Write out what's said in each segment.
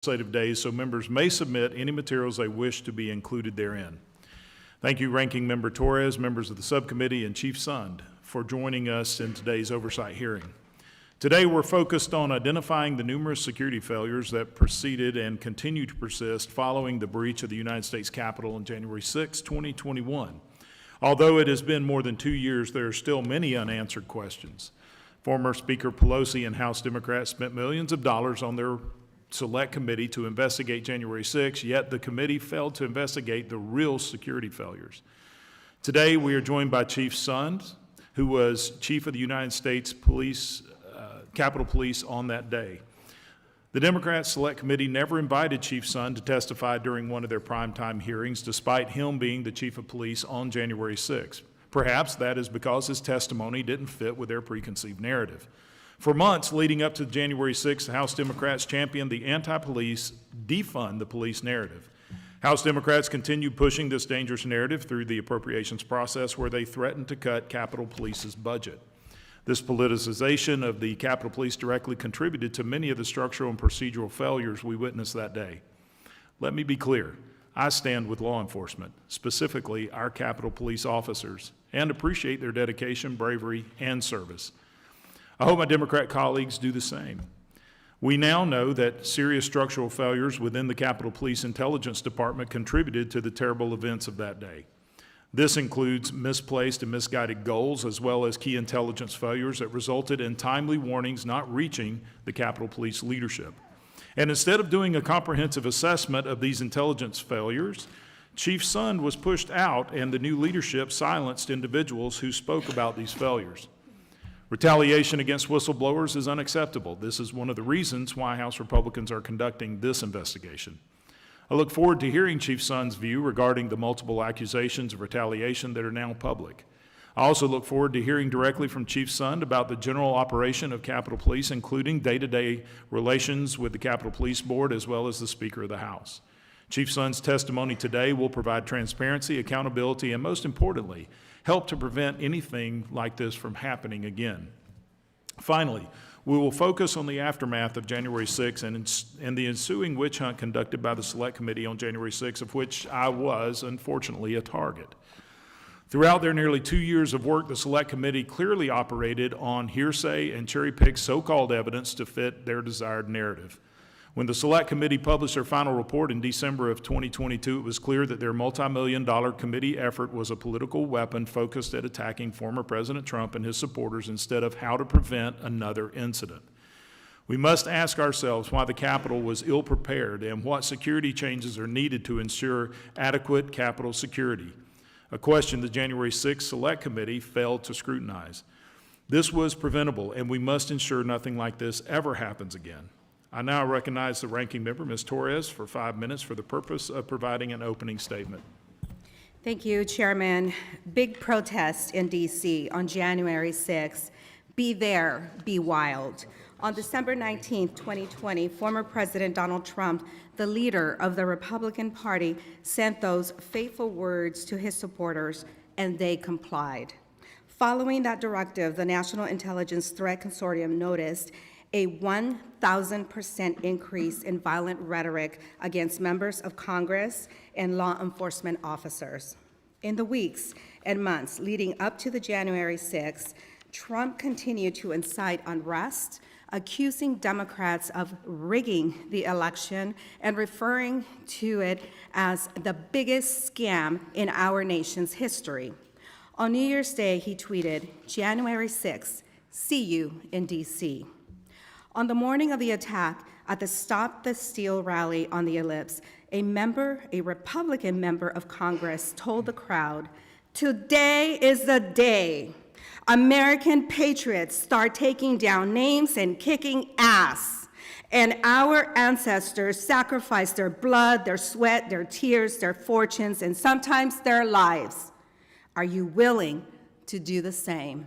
legislative days, so members may submit any materials they wish to be included therein. Thank you, Ranking Member Torres, members of the subcommittee, and Chief Sund for joining us in today's oversight hearing. Today, we're focused on identifying the numerous security failures that proceeded and continue to persist following the breach of the United States Capitol on January 6, 2021. Although it has been more than 2 years, there are still many unanswered questions. Former Speaker Pelosi and House Democrats spent millions of dollars on their Select Committee to investigate January 6, yet the committee failed to investigate the real security failures. Today, we are joined by Chief Sund, who was Chief of the United States Capitol Police on that day. The Democrat Select Committee never invited Chief Sund to testify during one of their primetime hearings, despite him being the Chief of Police on January 6. Perhaps that is because his testimony didn't fit with their preconceived narrative. For months leading up to January 6th, House Democrats championed the anti-police, defund the police narrative. House Democrats continued pushing this dangerous narrative through the appropriations process, where they threatened to cut Capitol Police's budget. This politicization of the Capitol Police directly contributed to many of the structural and procedural failures we witnessed that day. Let me be clear. I stand with law enforcement, specifically our Capitol Police officers, and appreciate their dedication, bravery, and service. I hope my Democrat colleagues do the same. We now know that serious structural failures within the Capitol Police Intelligence Department contributed to the terrible events of that day. This includes misplaced and misguided goals, as well as key intelligence failures that resulted in timely warnings not reaching the Capitol Police leadership. And instead of doing a comprehensive assessment of these intelligence failures, Chief Sund was pushed out, and the new leadership silenced individuals who spoke about these failures. Retaliation against whistleblowers is unacceptable. This is one of the reasons why House Republicans are conducting this investigation. I look forward to hearing Chief Sund's view regarding the multiple accusations of retaliation that are now public. I also look forward to hearing directly from Chief Sund about the general operation of Capitol Police, including day-to-day relations with the Capitol Police Board, as well as the Speaker of the House. Chief Sund's testimony today will provide transparency, accountability, and most importantly, help to prevent anything like this from happening again. Finally, we will focus on the aftermath of January 6 and the ensuing witch hunt conducted by the Select Committee on January 6, of which I was, unfortunately, a target. Throughout their nearly 2 years of work, the Select Committee clearly operated on hearsay and cherry-picked so-called evidence to fit their desired narrative. When the Select Committee published their final report in December of 2022, it was clear that their multi-million-dollar committee effort was a political weapon focused at attacking former President Trump and his supporters instead of how to prevent another incident. We must ask ourselves why the Capitol was ill-prepared and what security changes are needed to ensure adequate Capitol security, a question the January 6th Select Committee failed to scrutinize. This was preventable, and we must ensure nothing like this ever happens again. I now recognize the ranking member, Ms. Torres, for 5 minutes for the purpose of providing an opening statement. Thank you, Chairman. Big protest in D.C. on January 6th. Be there, be wild. On December 19, 2020, former President Donald Trump, the leader of the Republican Party, sent those fateful words to his supporters, and they complied. Following that directive, the National Intelligence Threat Consortium noticed a 1,000% increase in violent rhetoric against members of Congress and law enforcement officers. In the weeks and months leading up to the January 6th, Trump continued to incite unrest, accusing Democrats of rigging the election and referring to it as the biggest scam in our nation's history. On New Year's Day, he tweeted, "January 6th, see you in D.C." On the morning of the attack at the Stop the Steal rally on the Ellipse, a Republican member of Congress told the crowd, "Today is the day American patriots start taking down names and kicking ass. And our ancestors sacrificed their blood, their sweat, their tears, their fortunes, and sometimes their lives. Are you willing to do the same?"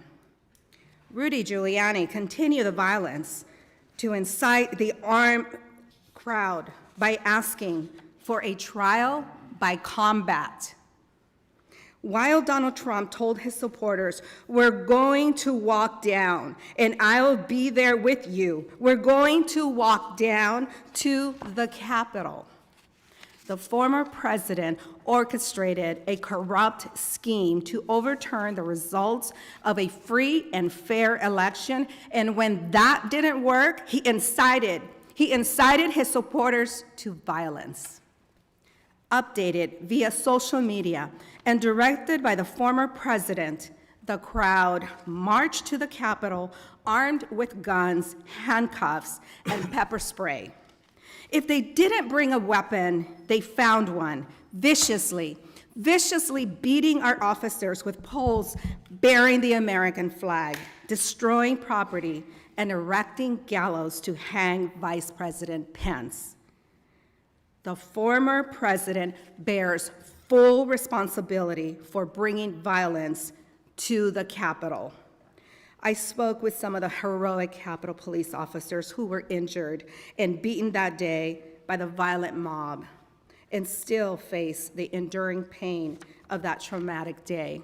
Rudy Giuliani continued the violence to incite the armed crowd by asking for a trial by combat. While Donald Trump told his supporters, "We're going to walk down, and I'll be there with you. We're going to walk down to the Capitol." The former president orchestrated a corrupt scheme to overturn the results of a free and fair election, and when that didn't work, he incited his supporters to violence. Updated via social media and directed by the former president, the crowd marched to the Capitol armed with guns, handcuffs, and pepper spray. If they didn't bring a weapon, they found one, viciously beating our officers with poles bearing the American flag, destroying property, and erecting gallows to hang Vice President Pence. The former president bears full responsibility for bringing violence to the Capitol. I spoke with some of the heroic Capitol Police officers who were injured and beaten that day by the violent mob and still face the enduring pain of that traumatic day.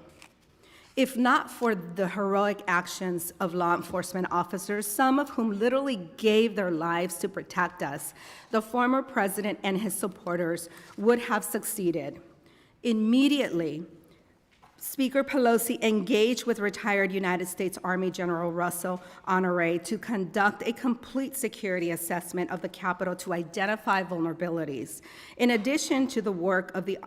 If not for the heroic actions of law enforcement officers, some of whom literally gave their lives to protect us, the former president and his supporters would have succeeded. Immediately, Speaker Pelosi engaged with retired United States Army General Russell Honore to conduct a complete security assessment of the Capitol to identify vulnerabilities. In addition to the work of the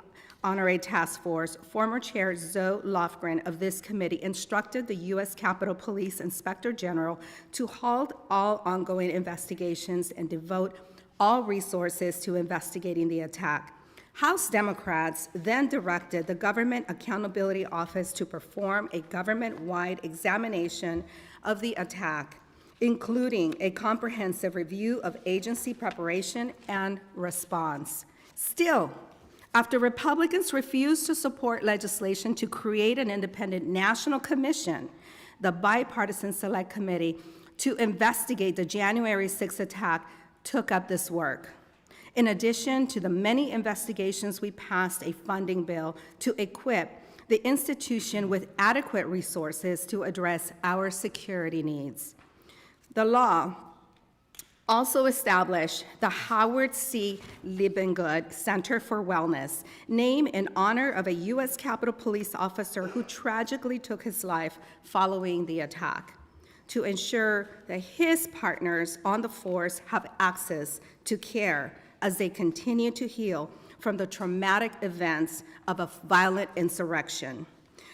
Honore Task Force, former Chair Zoe Lofgren of this committee instructed the U.S. Capitol Police Inspector General to halt all ongoing investigations and devote all resources to investigating the attack. House Democrats then directed the Government Accountability Office to perform a government-wide examination of the attack, including a comprehensive review of agency preparation and response. Still, after Republicans refused to support legislation to create an independent national commission, the bipartisan Select Committee to investigate the January 6th attack took up this work. In addition to the many investigations, we passed a funding bill to equip the institution with adequate resources to address our security needs. The law also established the Howard C. Liebengood Center for Wellness, named in honor of a U.S. Capitol Police officer who tragically took his life following the attack, to ensure that his partners on the force have access to care as they continue to heal from the traumatic events of a violent insurrection.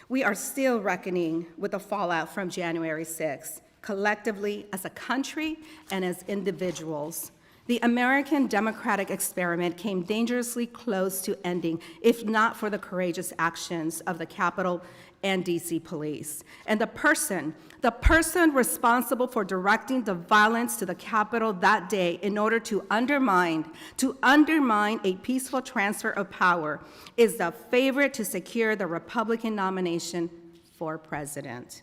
We are still reckoning with the fallout from January 6th, collectively as a country and as individuals. The American democratic experiment came dangerously close to ending, if not for the courageous actions of the Capitol and DC police. And the person responsible for directing the violence to the Capitol that day in order to undermine a peaceful transfer of power is the favorite to secure the Republican nomination for president.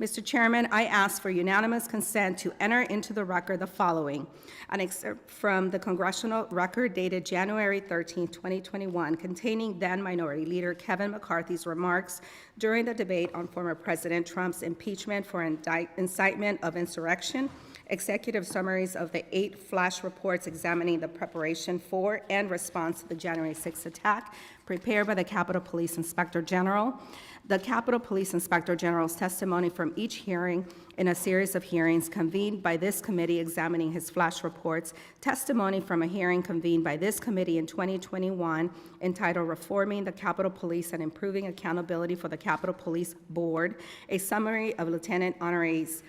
Mr. Chairman, I ask for unanimous consent to enter into the record the following: an excerpt from the congressional record dated January 13, 2021, containing then Minority Leader Kevin McCarthy's remarks during the debate on former President Trump's impeachment for incitement of insurrection, executive summaries of the 8 flash reports examining the preparation for and response to the January 6th attack, prepared by the Capitol Police Inspector General, the Capitol Police Inspector General's testimony from each hearing in a series of hearings convened by this committee examining his flash reports, testimony from a hearing convened by this committee in 2021 entitled Reforming the Capitol Police and Improving Accountability for the Capitol Police Board, a summary of Lieutenant Honore's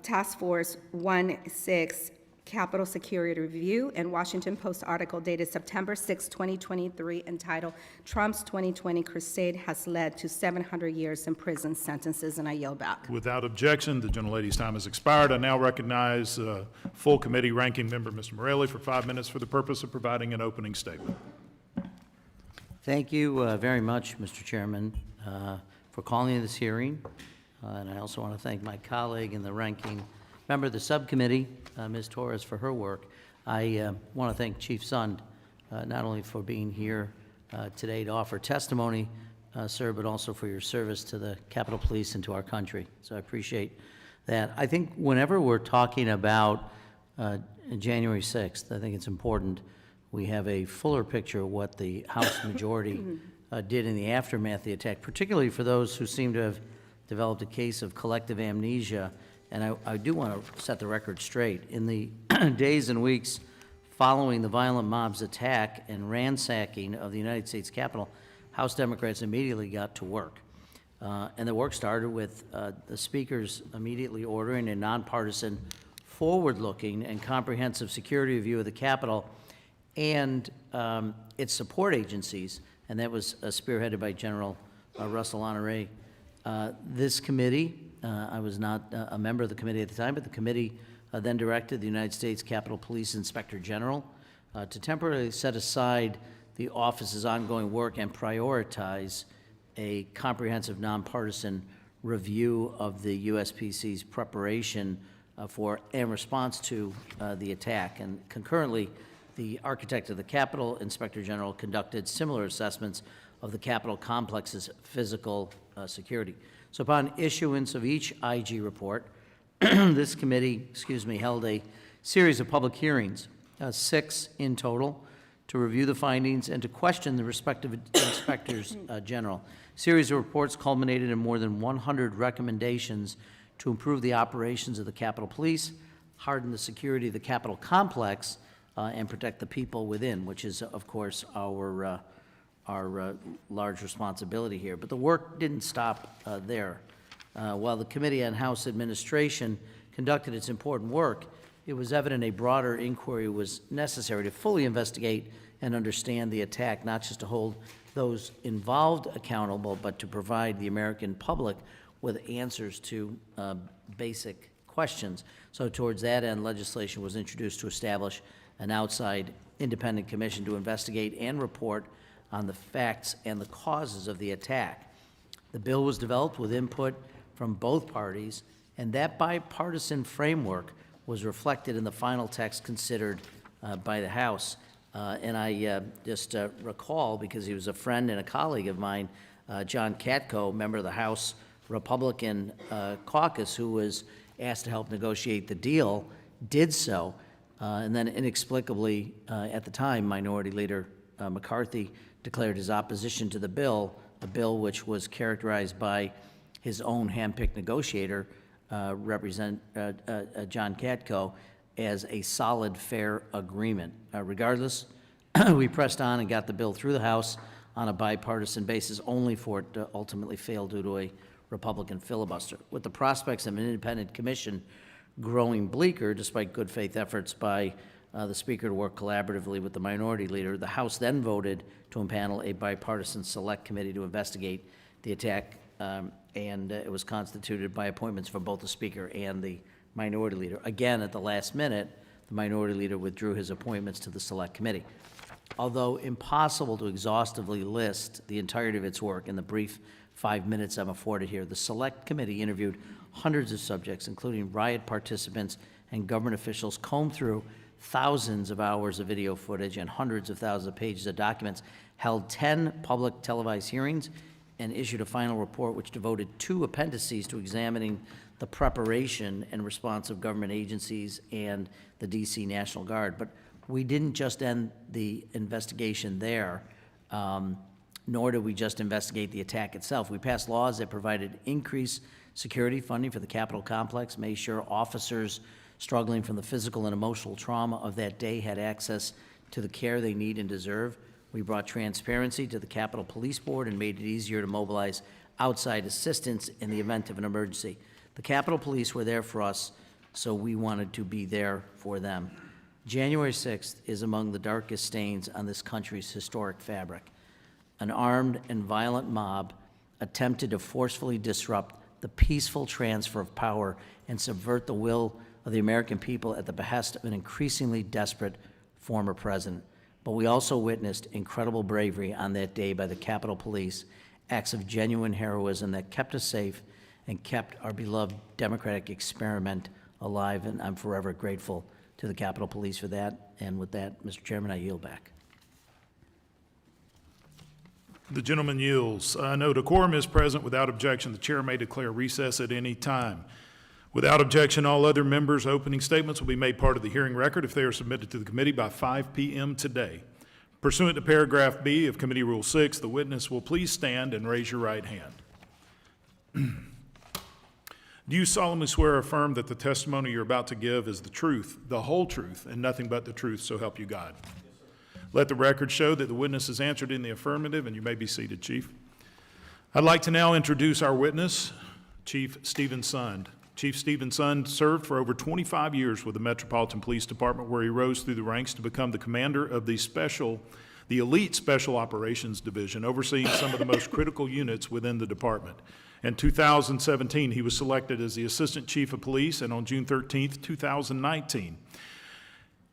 Task Force 1-6 Capitol Security Review, and Washington Post article dated September 6, 2023, entitled Trump's 2020 Crusade Has Led to 700 Years in Prison Sentences, and I yield back. Without objection, the gentlelady's time has expired. I now recognize full committee ranking member, Mr. Morelli, for 5 minutes for the purpose of providing an opening statement. Thank you very much, Mr. Chairman, for calling this hearing. And I also want to thank my colleague and the ranking member of the subcommittee, Ms. Torres, for her work. I want to thank Chief Sund not only for being here today to offer testimony, sir, but also for your service to the Capitol Police and to our country. So I appreciate that. I think whenever we're talking about January 6th, I think it's important we have a fuller picture of what the House majority did in the aftermath of the attack, particularly for those who seem to have developed a case of collective amnesia. And I do want to set the record straight. In the days and weeks following the violent mob's attack and ransacking of the United States Capitol, House Democrats immediately got to work. And the work started with the speakers immediately ordering a nonpartisan, forward-looking, and comprehensive security review of the Capitol and its support agencies, and that was spearheaded by General Russell Honore. This committee, I was not a member of the committee at the time, but the committee then directed the United States Capitol Police Inspector General to temporarily set aside the office's ongoing work and prioritize a comprehensive nonpartisan review of the USPC's preparation for and response to the attack. And concurrently, the architect of the Capitol, Inspector General, conducted similar assessments of the Capitol complex's physical security. So upon issuance of each IG report, this committee, held a series of public hearings, 6 in total, to review the findings and to question the respective inspectors general. A series of reports culminated in more than 100 recommendations to improve the operations of the Capitol Police, harden the security of the Capitol complex, and protect the people within, which is, of course, our large responsibility here. But the work didn't stop there. While the Committee on House Administration conducted its important work, it was evident a broader inquiry was necessary to fully investigate and understand the attack, not just to hold those involved accountable, but to provide the American public with answers to basic questions. So towards that end, legislation was introduced to establish an outside independent commission to investigate and report on the facts and the causes of the attack. The bill was developed with input from both parties, and that bipartisan framework was reflected in the final text considered by the House. And I just recall, because he was a friend and a colleague of mine, John Katko, member of the House Republican caucus, who was asked to help negotiate the deal, did so. And then inexplicably, at the time, Minority Leader McCarthy declared his opposition to the bill, a bill which was characterized by his own handpicked negotiator, John Katko, as a solid, fair agreement. Regardless, we pressed on and got the bill through the House on a bipartisan basis, only for it to ultimately fail due to a Republican filibuster. With the prospects of an independent commission growing bleaker, despite good faith efforts by the Speaker to work collaboratively with the Minority Leader, the House then voted to impanel a bipartisan select committee to investigate the attack, and it was constituted by appointments from both the Speaker and the Minority Leader. Again, at the last minute, the Minority Leader withdrew his appointments to the Select Committee. Although impossible to exhaustively list the entirety of its work in the brief 5 minutes I'm afforded here, the Select Committee interviewed hundreds of subjects, including riot participants and government officials, combed through thousands of hours of video footage and hundreds of thousands of pages of documents, held 10 public televised hearings, and issued a final report which devoted 2 appendices to examining the preparation and response of government agencies and the D.C. National Guard. But we didn't just end the investigation there, nor did we just investigate the attack itself. We passed laws that provided increased security funding for the Capitol complex, made sure officers struggling from the physical and emotional trauma of that day had access to the care they need and deserve. We brought transparency to the Capitol Police Board and made it easier to mobilize outside assistance in the event of an emergency. The Capitol Police were there for us, so we wanted to be there for them. January 6th is among the darkest stains on this country's historic fabric. An armed and violent mob attempted to forcefully disrupt the peaceful transfer of power and subvert the will of the American people at the behest of an increasingly desperate former president. But we also witnessed incredible bravery on that day by the Capitol Police, acts of genuine heroism that kept us safe and kept our beloved democratic experiment alive, and I'm forever grateful to the Capitol Police for that. And with that, Mr. Chairman, I yield back. The gentleman yields. No decorum is present. Without objection, the chair may declare recess at any time. Without objection, all other members' opening statements will be made part of the hearing record if they are submitted to the committee by 5 p.m. today. Pursuant to paragraph B of Committee Rule 6, the witness will please stand and raise your right hand. Do you solemnly swear or affirm that the testimony you're about to give is the truth, the whole truth, and nothing but the truth, so help you God? Let the record show that the witness has answered in the affirmative, and you may be seated, Chief. I'd like to now introduce our witness, Chief Stephen Sund. Chief Stephen Sund served for over 25 years with the Metropolitan Police Department, where he rose through the ranks to become the commander of the Elite Special Operations Division, overseeing some of the most critical units within the department. In 2017, he was selected as the Assistant Chief of Police, and on June 13, 2019,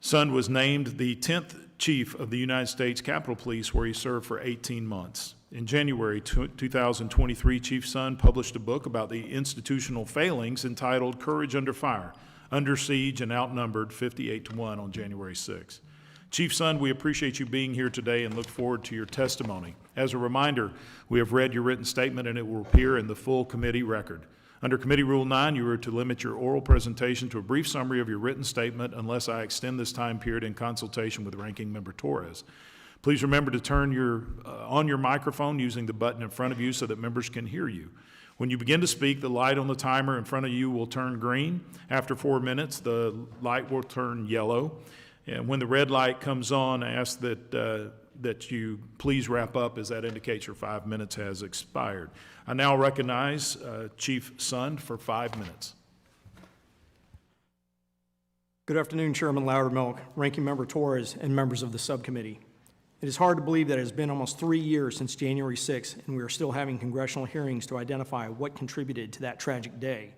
Sund was named the 10th Chief of the United States Capitol Police, where he served for 18 months. In January 2023, Chief Sund published a book about the institutional failings entitled Courage Under Fire, Under Siege and Outnumbered 58-1 on January 6. Chief Sund, we appreciate you being here today and look forward to your testimony. As a reminder, we have read your written statement and it will appear in the full committee record. Under Committee Rule 9, you are to limit your oral presentation to a brief summary of your written statement unless I extend this time period in consultation with Ranking Member Torres. Please remember to turn on your microphone using the button in front of you so that members can hear you. When you begin to speak, the light on the timer in front of you will turn green. After 4 minutes, the light will turn yellow. And when the red light comes on, I ask that you please wrap up, as that indicates your 5 minutes has expired. I now recognize Chief Sund for 5 minutes. Good afternoon, Chairman Loudermilk, Ranking Member Torres, and members of the subcommittee. It is hard to believe that it has been almost 3 years since January 6th, and we are still having congressional hearings to identify what contributed to that tragic day.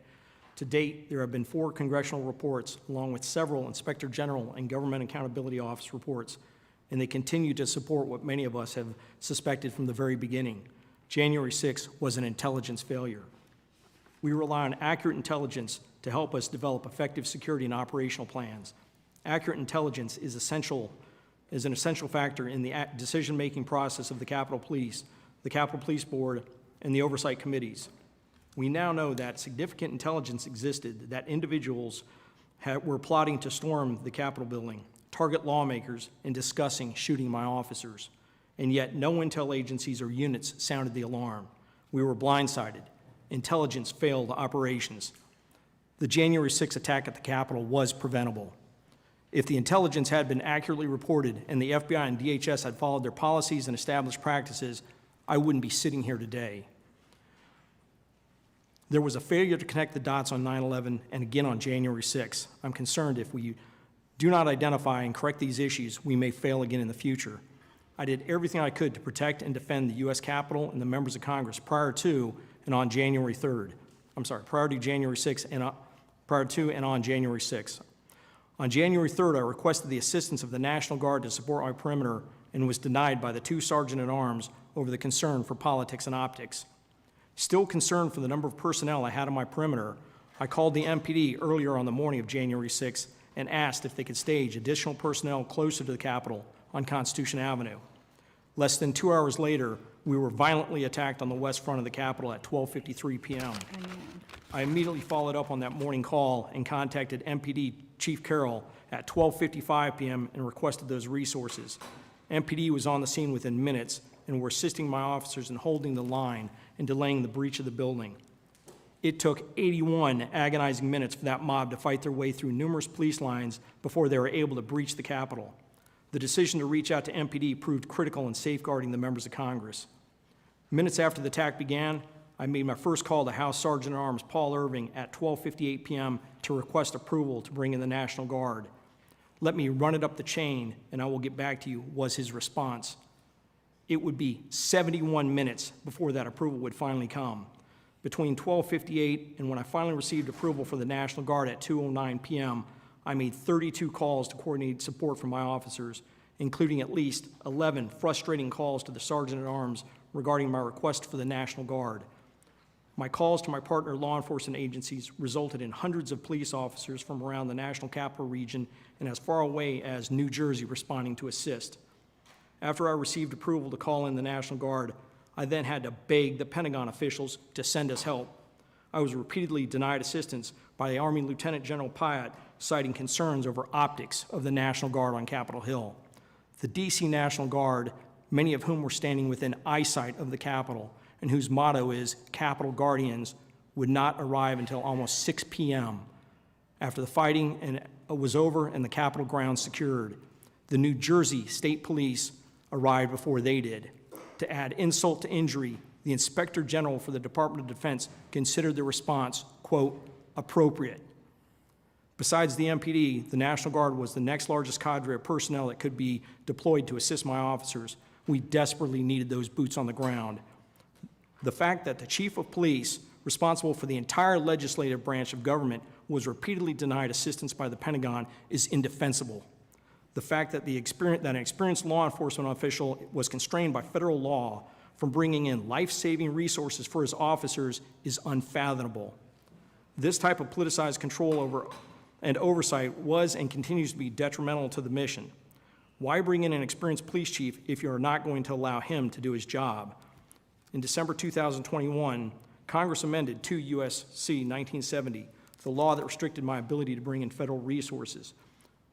To date, there have been 4 congressional reports, along with several Inspector General and Government Accountability Office reports, and they continue to support what many of us have suspected from the very beginning. January 6th was an intelligence failure. We rely on accurate intelligence to help us develop effective security and operational plans. Accurate intelligence is an essential factor in the decision-making process of the Capitol Police Board, and the Oversight Committees. We now know that significant intelligence existed that individuals were plotting to storm the Capitol building, target lawmakers, and discussing shooting my officers. And yet no intel agencies or units sounded the alarm. We were blindsided. Intelligence failed operations. The January 6th attack at the Capitol was preventable. If the intelligence had been accurately reported and the FBI and DHS had followed their policies and established practices, I wouldn't be sitting here today. There was a failure to connect the dots on 9/11 and again on January 6th. I'm concerned if we do not identify and correct these issues, we may fail again in the future. I did everything I could to protect and defend the U.S. Capitol and the members of Congress prior to and on January 3rd. Prior to January 6th and prior to and on January 6th. On January 3rd, I requested the assistance of the National Guard to support my perimeter and was denied by the 2 sergeant-at-arms over the concern for politics and optics. Still concerned for the number of personnel I had on my perimeter, I called the MPD earlier on the morning of January 6th and asked if they could stage additional personnel closer to the Capitol on Constitution Avenue. Less than 2 hours later, we were violently attacked on the west front of the Capitol at 12:53 p.m. I immediately followed up on that morning call and contacted MPD Chief Carroll at 12:55 p.m. and requested those resources. MPD was on the scene within minutes and were assisting my officers in holding the line and delaying the breach of the building. It took 81 agonizing minutes for that mob to fight their way through numerous police lines before they were able to breach the Capitol. The decision to reach out to MPD proved critical in safeguarding the members of Congress. Minutes after the attack began, I made my first call to House Sergeant-at-Arms Paul Irving at 12:58 p.m. to request approval to bring in the National Guard. "Let me run it up the chain, and I will get back to you," was his response. It would be 71 minutes before that approval would finally come. Between 12:58 and when I finally received approval for the National Guard at 2:09 p.m., I made 32 calls to coordinate support from my officers, including at least 11 frustrating calls to the Sergeant-at-Arms regarding my request for the National Guard. My calls to my partner law enforcement agencies resulted in hundreds of police officers from around the National Capital Region and as far away as New Jersey responding to assist. After I received approval to call in the National Guard, I then had to beg the Pentagon officials to send us help. I was repeatedly denied assistance by the Army Lieutenant General Pyatt, citing concerns over optics of the National Guard on Capitol Hill. The D.C. National Guard, many of whom were standing within eyesight of the Capitol, and whose motto is Capitol Guardians, would not arrive until almost 6 p.m. after the fighting was over and the Capitol grounds secured. The New Jersey State Police arrived before they did. To add insult to injury, the Inspector General for the Department of Defense considered the response, quote, appropriate. Besides the MPD, the National Guard was the next largest cadre of personnel that could be deployed to assist my officers. We desperately needed those boots on the ground. The fact that the Chief of Police, responsible for the entire legislative branch of government, was repeatedly denied assistance by the Pentagon is indefensible. The fact that an experienced law enforcement official was constrained by federal law from bringing in life-saving resources for his officers is unfathomable. This type of politicized control over and oversight was and continues to be detrimental to the mission. Why bring in an experienced police chief if you're not going to allow him to do his job? In December 2021, Congress amended 2 U.S.C. 1970, the law that restricted my ability to bring in federal resources.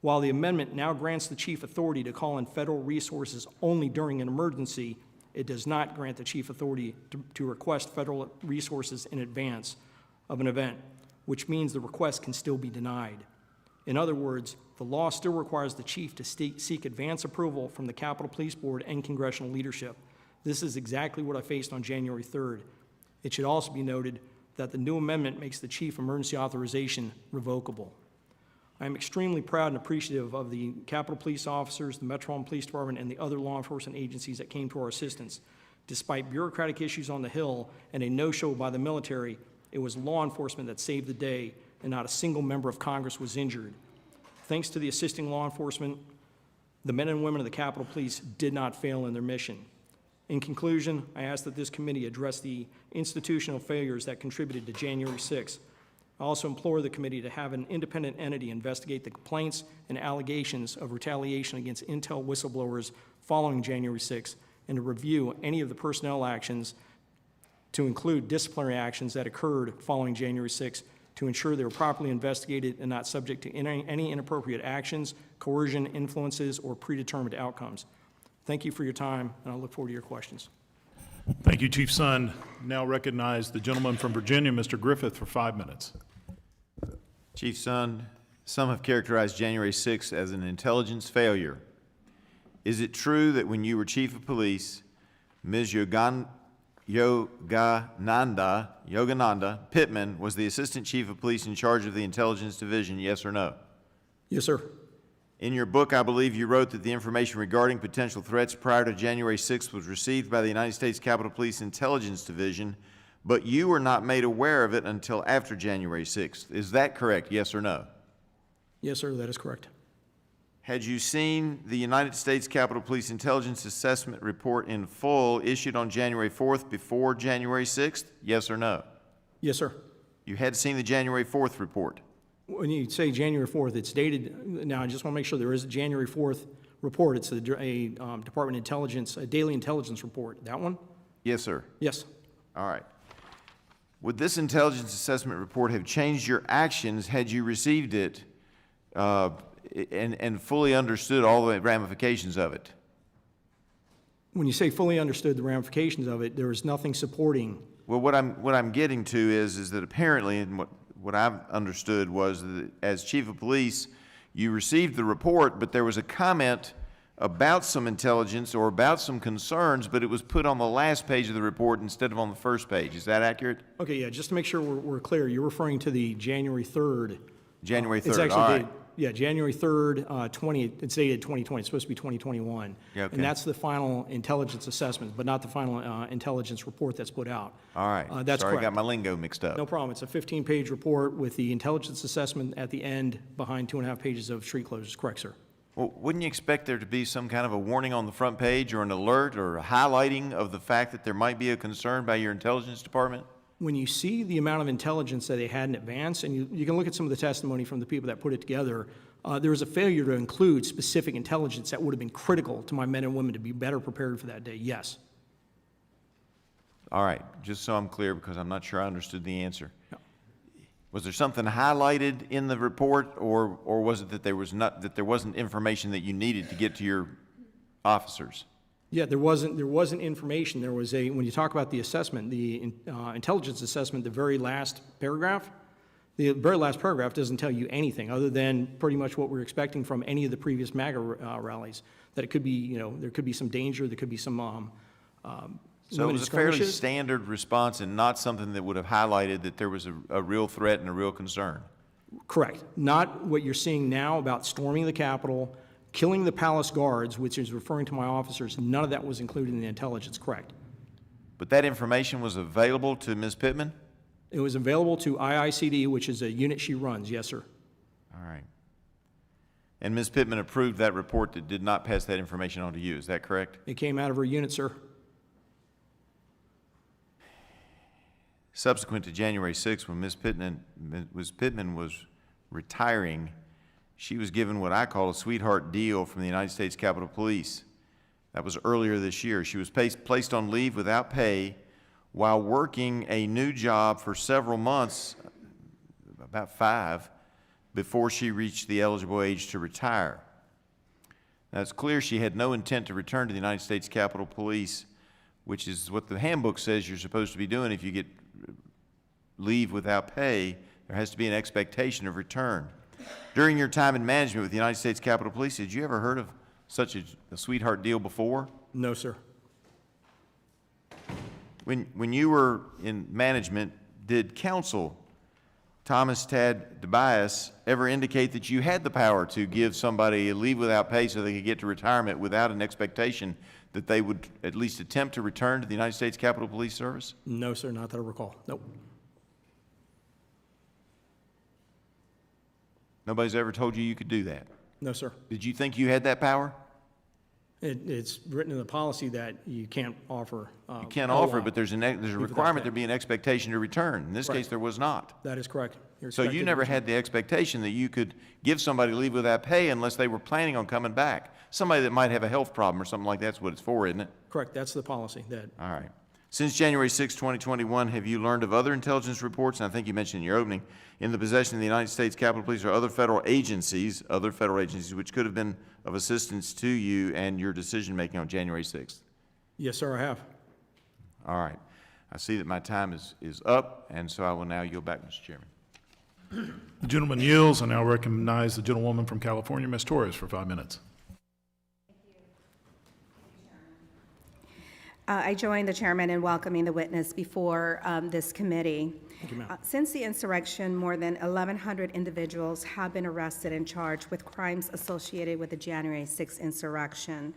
While the amendment now grants the chief authority to call in federal resources only during an emergency, it does not grant the chief authority to request federal resources in advance of an event, which means the request can still be denied. In other words, the law still requires the chief to seek advance approval from the Capitol Police Board and congressional leadership. This is exactly what I faced on January 3rd. It should also be noted that the new amendment makes the chief emergency authorization revocable. I am extremely proud and appreciative of the Capitol Police officers, the Metropolitan Police Department, and the other law enforcement agencies that came to our assistance. Despite bureaucratic issues on the Hill and a no-show by the military, it was law enforcement that saved the day, and not a single member of Congress was injured. Thanks to the assisting law enforcement, the men and women of the Capitol Police did not fail in their mission. In conclusion, I ask that this committee address the institutional failures that contributed to January 6th. I also implore the committee to have an independent entity investigate the complaints and allegations of retaliation against Intel whistleblowers following January 6th, and to review any of the personnel actions to include disciplinary actions that occurred following January 6th to ensure they were properly investigated and not subject to any inappropriate actions, coercion, influences, or predetermined outcomes. Thank you for your time, and I look forward to your questions. Thank you, Chief Sund. Now recognize the gentleman from Virginia, Mr. Griffith, for 5 minutes. Chief Sund, some have characterized January 6th as an intelligence failure. Is it true that when you were Chief of Police, Ms. Yogananda Pittman was the Assistant Chief of Police in charge of the Intelligence Division, yes or no? Yes, sir. In your book, I believe you wrote that the information regarding potential threats prior to January 6th was received by the United States Capitol Police Intelligence Division, but you were not made aware of it until after January 6th. Is that correct, yes or no? Yes, sir, that is correct. Had you seen the United States Capitol Police Intelligence Assessment Report in full issued on January 4th before January 6th, yes or no? Yes, sir. You had seen the January 4th report? When you say January 4th, it's dated, now I just want to make sure there is a January 4th report. It's a Department of Intelligence, a daily intelligence report. That one? Yes, sir. Yes. All right. Would this intelligence assessment report have changed your actions had you received it and fully understood all the ramifications of it? When you say fully understood the ramifications of it, there is nothing supporting. Well, what I'm getting to is that apparently, and what I've understood was that as Chief of Police, you received the report, but there was a comment about some intelligence or about some concerns, but it was put on the last page of the report instead of on the first page. Is that accurate? Okay, yeah, just to make sure we're clear, you're referring to the January 3rd. January 3rd, It's actually all right. dated, yeah, January 3rd, it's dated 2020, it's supposed to be 2021. Yeah, okay. And that's the final intelligence assessment, but not the final intelligence report that's put out. All right. That's Sorry, I correct. got my lingo mixed up. No problem. It's a 15-page report with the intelligence assessment at the end behind 2.5 pages of street closures. Correct, sir. Well, wouldn't you expect there to be some kind of a warning on the front page or an alert or a highlighting of the fact that there might be a concern by your intelligence department? When you see the amount of intelligence that they had in advance, and you can look at some of the testimony from the people that put it together, there was a failure to include specific intelligence that would have been critical to my men and women to be better prepared for that day, yes. All right, just so I'm clear, because I'm not sure I understood the answer. Was there something highlighted in the report, or was it that there wasn't information that you needed to get to your officers? Yeah, there wasn't information. There was when you talk about the assessment, the intelligence assessment, the very last paragraph doesn't tell you anything other than pretty much what we're expecting from any of the previous MAGA rallies, that it could be, there could be some danger, there could be some So it was a fairly skirmishes. standard response and not something that would have highlighted that there was a real threat and a real concern. Correct. Not what you're seeing now about storming the Capitol, killing the palace guards, which is referring to my officers. None of that was included in the intelligence, correct. But that information was available to Ms. Pittman? It was available to IICD, which is a unit she runs, yes, sir. All right. And Ms. Pittman approved that report that did not pass that information on to you, is that correct? It came out of her unit, sir. Subsequent to January 6th, when Ms. Pittman was retiring, she was given what I call a sweetheart deal from the United States Capitol Police. That was earlier this year. She was placed on leave without pay while working a new job for several months, about 5, before she reached the eligible age to retire. Now, it's clear she had no intent to return to the United States Capitol Police, which is what the handbook says you're supposed to be doing if you get leave without pay. There has to be an expectation of return. During your time in management with the United States Capitol Police, had you ever heard of such a sweetheart deal before? No, sir. When you were in management, did counsel Thomas Tad DeBias ever indicate that you had the power to give somebody a leave without pay so they could get to retirement without an expectation that they would at least attempt to return to the United States Capitol Police Service? No, sir, not that I recall. Nope. Nobody's ever told you you could do that? No, sir. Did you think you had that power? It's written in the policy that you can't offer. You can't offer it, but there's a requirement there be an expectation to return. In this Right. case, there was not. That is correct. You're So expected you to never return. had the expectation that you could give somebody leave without pay unless they were planning on coming back. Somebody that might have a health problem or something like that's what it's for, isn't it? Correct, that's the policy, that All right. Since January 6, 2021, have you learned of other intelligence reports, and I think you mentioned in your opening, in the possession of the United States Capitol Police or other federal agencies which could have been of assistance to you and your decision-making on January 6th? yes, sir, I have. All right. I see that my time is up, and so I will now yield back, Mr. Chairman. The gentleman yields. I now recognize the gentlewoman from California, Ms. Torres, for 5 minutes. I join the chairman in welcoming the witness before this committee. Thank you, ma'am. Since the insurrection, more than 1,100 individuals have been arrested and charged with crimes associated with the January 6th insurrection.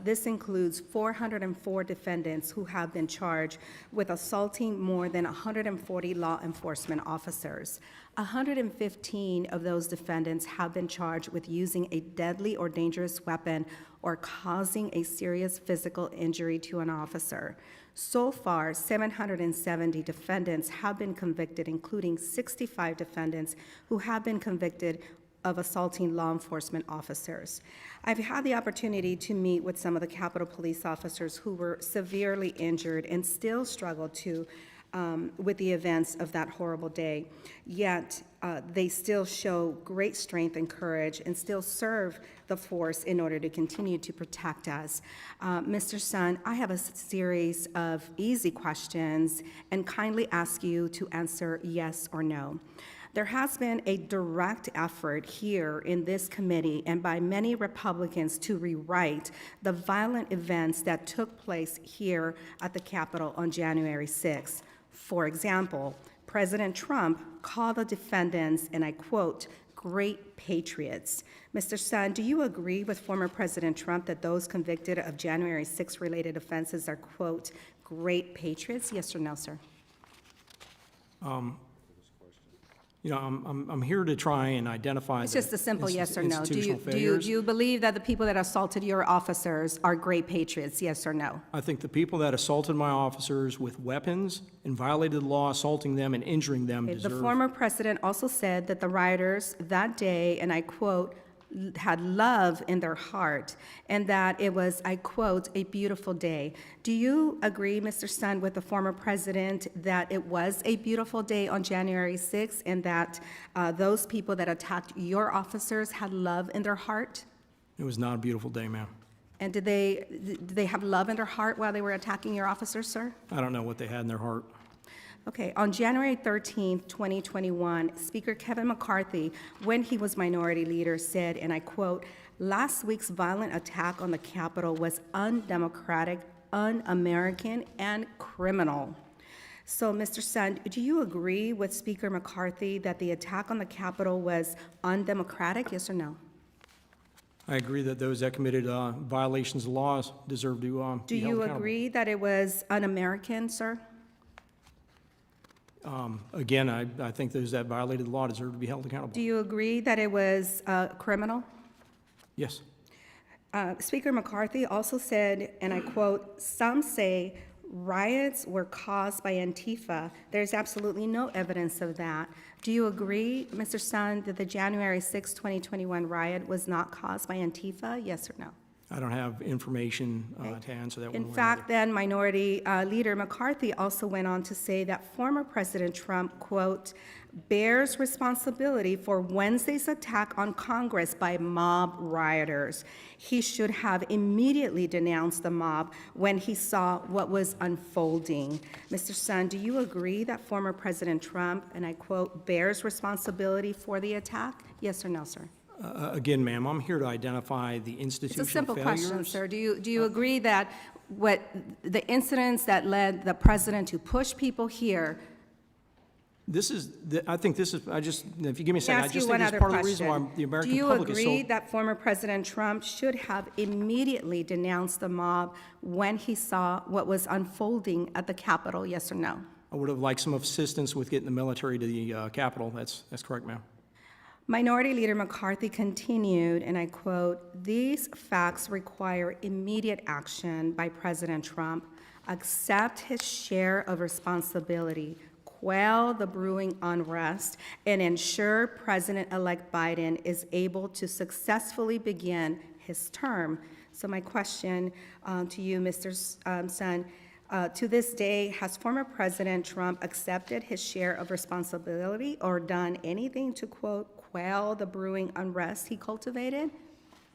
This includes 404 defendants who have been charged with assaulting more than 140 law enforcement officers. 115 of those defendants have been charged with using a deadly or dangerous weapon or causing a serious physical injury to an officer. So far, 770 defendants have been convicted, including 65 defendants who have been convicted of assaulting law enforcement officers. I've had the opportunity to meet with some of the Capitol Police officers who were severely injured and still struggle with the events of that horrible day. Yet, they still show great strength and courage and still serve the force in order to continue to protect us. Mr. Sun, I have a series of easy questions and kindly ask you to answer yes or no. There has been a direct effort here in this committee and by many Republicans to rewrite the violent events that took place here at the Capitol on January 6th. For example, President Trump called the defendants, and I quote, "great patriots." Mr. Sun, do you agree with former President Trump that those convicted of January 6 related offenses are, quote, "great patriots"? Yes or no, sir? You know, I'm here to try and identify. It's just a simple yes or no. Do institutional you failures. believe that the people that assaulted your officers are great patriots? Yes or no? I think the people that assaulted my officers with weapons and violated the law, assaulting them and injuring them The deserve. former president also said that the rioters that day, and I quote, had love in their heart, and that it was, I quote, a beautiful day. Do you agree, Mr. Sun, with the former president that it was a beautiful day on January 6th, and that those people that attacked your officers had love in their heart? It was not a beautiful day, ma'am. And did they have love in their heart while they were attacking your officers, sir? I don't know what they had in their heart. Okay, on January 13th, 2021, Speaker Kevin McCarthy, when he was minority leader, said, and I quote, "Last week's violent attack on the Capitol was undemocratic, un-American, and criminal." So, Mr. Sun, do you agree with Speaker McCarthy that the attack on the Capitol was undemocratic, yes or no? I agree that those that committed violations of laws deserve to Do be held you accountable. agree that it was un-American, sir? Again, I think those that violated the law deserve to be held accountable. Do you agree that it was criminal? Yes. Speaker McCarthy also said, and I quote, "Some say riots were caused by Antifa. There's absolutely no evidence of that." Do you agree, Mr. Sun, that the January 6, 2021 riot was not caused by Antifa? Yes or no? I don't have information to answer that one In way or fact, then, Minority Leader McCarthy also went on to say that former President Trump, quote, "bears responsibility for Wednesday's attack on Congress by mob rioters. He should have immediately denounced the mob when he saw what was unfolding." Mr. Sun, do you agree that former President Trump, and I quote, "bears responsibility for the attack"? Yes or no, sir? Again, ma'am, I'm here to identify the It's institutional a simple question, failures. sir. Do you agree that what the incidents that led the president to push people here? This is, I think this is, if you give me a second, I Ask you just one think it's other part of the reason why question. the American Do you public is agree so. that former President Trump should have immediately denounced the mob when he saw what was unfolding at the Capitol, yes or no? I would have liked some assistance with getting the military to the Capitol. That's correct, ma'am. Minority Leader McCarthy continued, and I quote, "These facts require immediate action by President Trump. Accept his share of responsibility, quell the brewing unrest, and ensure President-elect Biden is able to successfully begin his term." So my question to you, Mr. Sun, to this day, has former President Trump accepted his share of responsibility or done anything to, quote, quell the brewing unrest he cultivated?